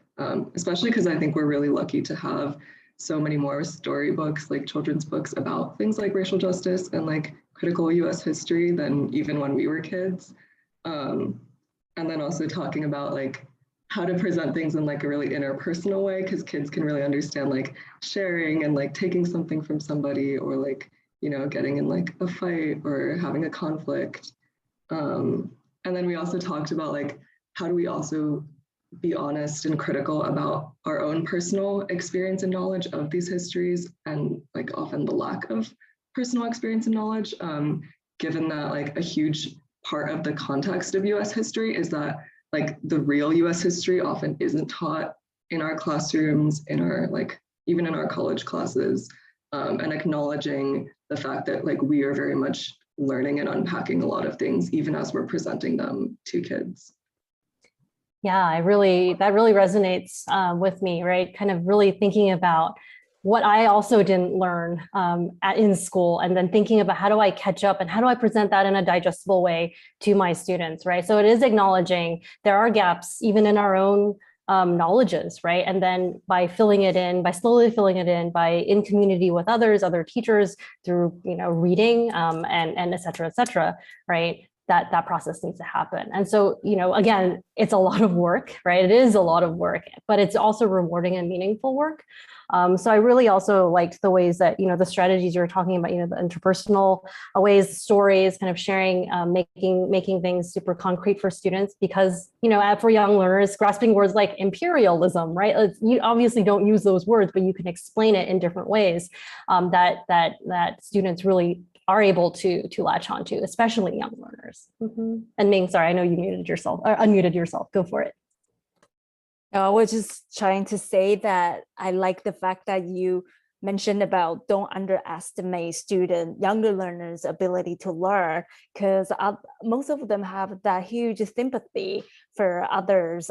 especially because I think we're really lucky to have so many more storybooks, like children's books about things like racial justice and like critical US history than even when we were kids. And then also talking about like how to present things in like a really interpersonal way, because kids can really understand like sharing and like taking something from somebody or like, you know, getting in like a fight or having a conflict. And then we also talked about like, how do we also be honest and critical about our own personal experience and knowledge of these histories and like often the lack of personal experience and knowledge, given that like a huge part of the context of US history is that like the real US history often isn't taught in our classrooms, in our like, even in our college classes, and acknowledging the fact that like we are very much learning and unpacking a lot of things, even as we're presenting them to kids. Yeah, that really resonates with me, right? Kind of really thinking about what I also didn't learn in school, and then thinking about how do I catch up and how do I present that in a digestible way to my students, right? So it is acknowledging there are gaps even in our own knowledges, right? And then by filling it in, by slowly filling it in, by in community with others, other teachers, through, you know, reading and et cetera, right? That process needs to happen. And so, you know, again, it's a lot of work, right? It is a lot of work, but it's also rewarding and meaningful work. So I really also liked the ways that, you know, the strategies you were talking about, you know, the interpersonal ways, stories, kind of sharing, making things super concrete for students, because, you know, for young learners, grasping words like imperialism, right? You obviously don't use those words, but you can explain it in different ways that students really are able to latch onto, especially young learners. And Ming, sorry, I know you muted yourself or unmuted yourself. Go for it. I was just trying to say that I like the fact that you mentioned about don't underestimate younger learners' ability to learn, because most of them have that huge sympathy for others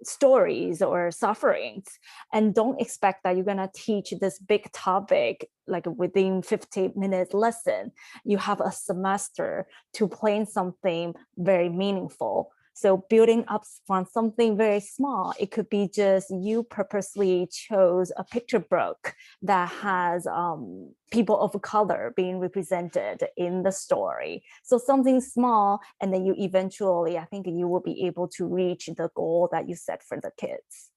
stories or sufferings, and don't expect that you're going to teach this big topic like within 15-minute lesson. You have a semester to plan something very meaningful. So building up from something very small, it could be just you purposely chose a picture book that has people of color being represented in the story. So something small, and then you eventually, I think you will be able to reach the goal that you set for the kids.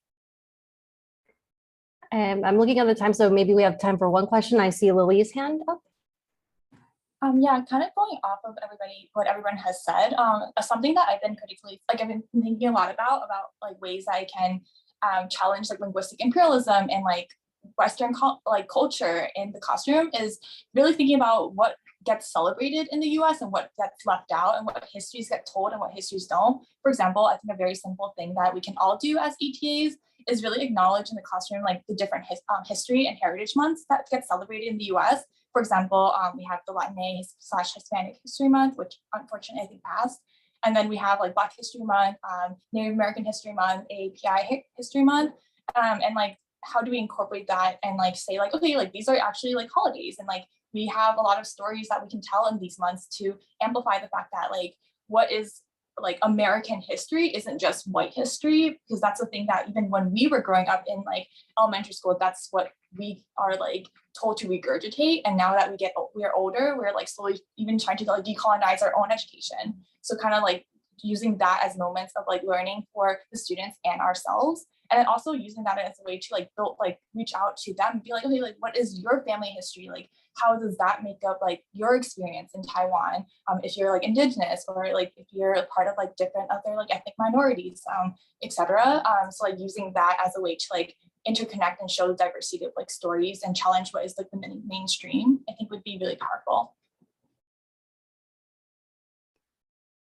I'm looking at the time, so maybe we have time for one question. I see Lily's hand up. Yeah, kind of going off of what everyone has said, something that I've been I've been thinking a lot about like ways that I can challenge like linguistic imperialism and like Western culture in the classroom is really thinking about what gets celebrated in the US and what gets left out and what histories get told and what histories don't. For example, I think a very simple thing that we can all do as ETAs is really acknowledge in the classroom like the different history and heritage months that get celebrated in the US. For example, we have the Latinx/Hispanic History Month, which unfortunately I think passed. And then we have like Black History Month, Native American History Month, API History Month. And like, how do we incorporate that and like say like, okay, like these are actually like holidays. And like, we have a lot of stories that we can tell in these months to amplify the fact that like, what is like American history isn't just white history, because that's the thing that even when we were growing up in like elementary school, that's what we are like told to regurgitate. And now that we are older, we're like slowly even trying to like decolonize our own education. So kind of like using that as moments of like learning for the students and ourselves. And then also using that as a way to like build, like reach out to them and be like, okay, like what is your family history? Like, how does that make up like your experience in Taiwan? If you're like indigenous or like if you're a part of like different other like ethnic minorities, etc. So like using that as a way to like interconnect and show the diversity of like stories and challenge what is like the mainstream, I think would be really powerful.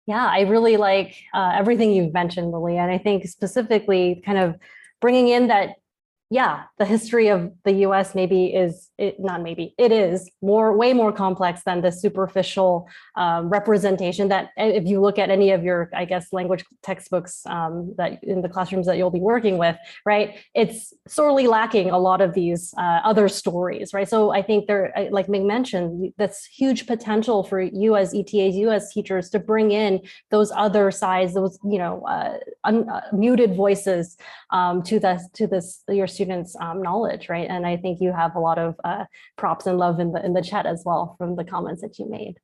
Yeah, I really like everything you've mentioned, Lily. And I think specifically kind of bringing in that, yeah, the history of the US it is way more complex than the superficial representation that if you look at any of your, I guess, language textbooks that in the classrooms that you'll be working with, right? It's sorely lacking a lot of these other stories, right? So I think there, like Ming mentioned, that's huge potential for you as ETAs, you as teachers to bring in those other sides, those, muted voices to your students' knowledge, right? And I think you have a lot of props and love in the chat as well from the comments that you made.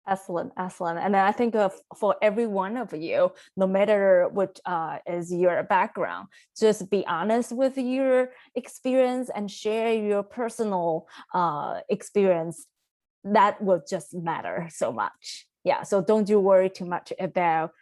Excellent. And I think for every one of you, no matter what is your background, just be honest with your experience and share your personal experience. That will just matter so much. Yeah, so don't you worry too much about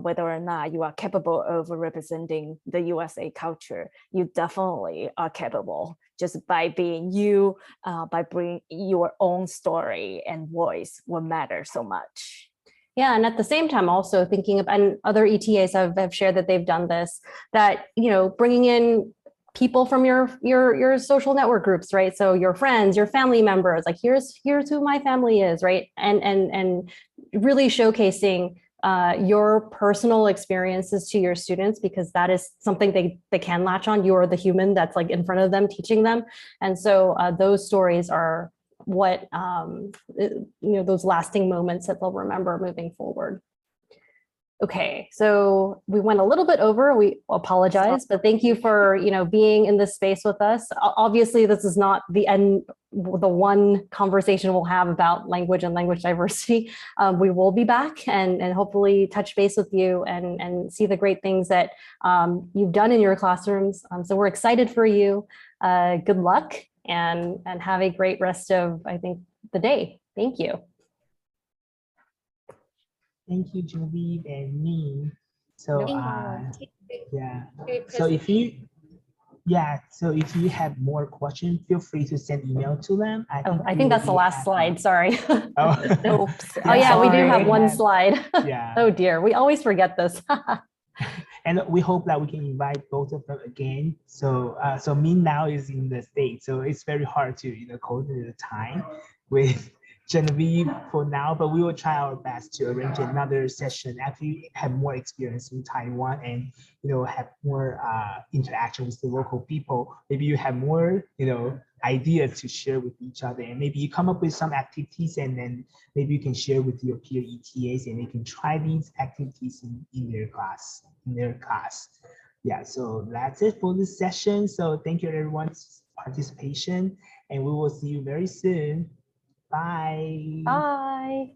whether or not you are capable of representing the USA culture. You definitely are capable just by being you, by bringing your own story and voice will matter so much. Yeah, and at the same time, also thinking of, and other ETAs have shared that they've done this, that, bringing in people from your social network groups, right? So your friends, your family members, like here's who my family is, right? And really showcasing your personal experiences to your students, because that is something they can latch on. You're the human that's like in front of them teaching them. And so those stories are what, those lasting moments that they'll remember moving forward. Okay, so we went a little bit over, we apologize, but thank you for, being in this space with us. Obviously, this is not the one conversation we'll have about language and language diversity. We will be back and hopefully touch base with you and see the great things that you've done in your classrooms. So we're excited for you. Good luck and have a great rest of, I think, the day. Thank you. Thank you, Genevieve and me. So yeah. So if you have more questions, feel free to send email to them. I think that's the last slide. Sorry. Oh. Oops. Oh yeah, we do have one slide. Yeah. Oh dear, we always forget this. And we hope that we can invite both of them again. So Min now is in the States, so it's very hard to coordinate the time with Genevieve for now, but we will try our best to arrange another session after you have more experience in Taiwan and have more interaction with the local people. Maybe you have more ideas to share with each other, and maybe you come up with some activities, and then maybe you can share with your peer ETAs, and they can try these activities in their class. Yeah, so that's it for this session. So thank you everyone's participation, and we will see you very soon. Bye. Bye.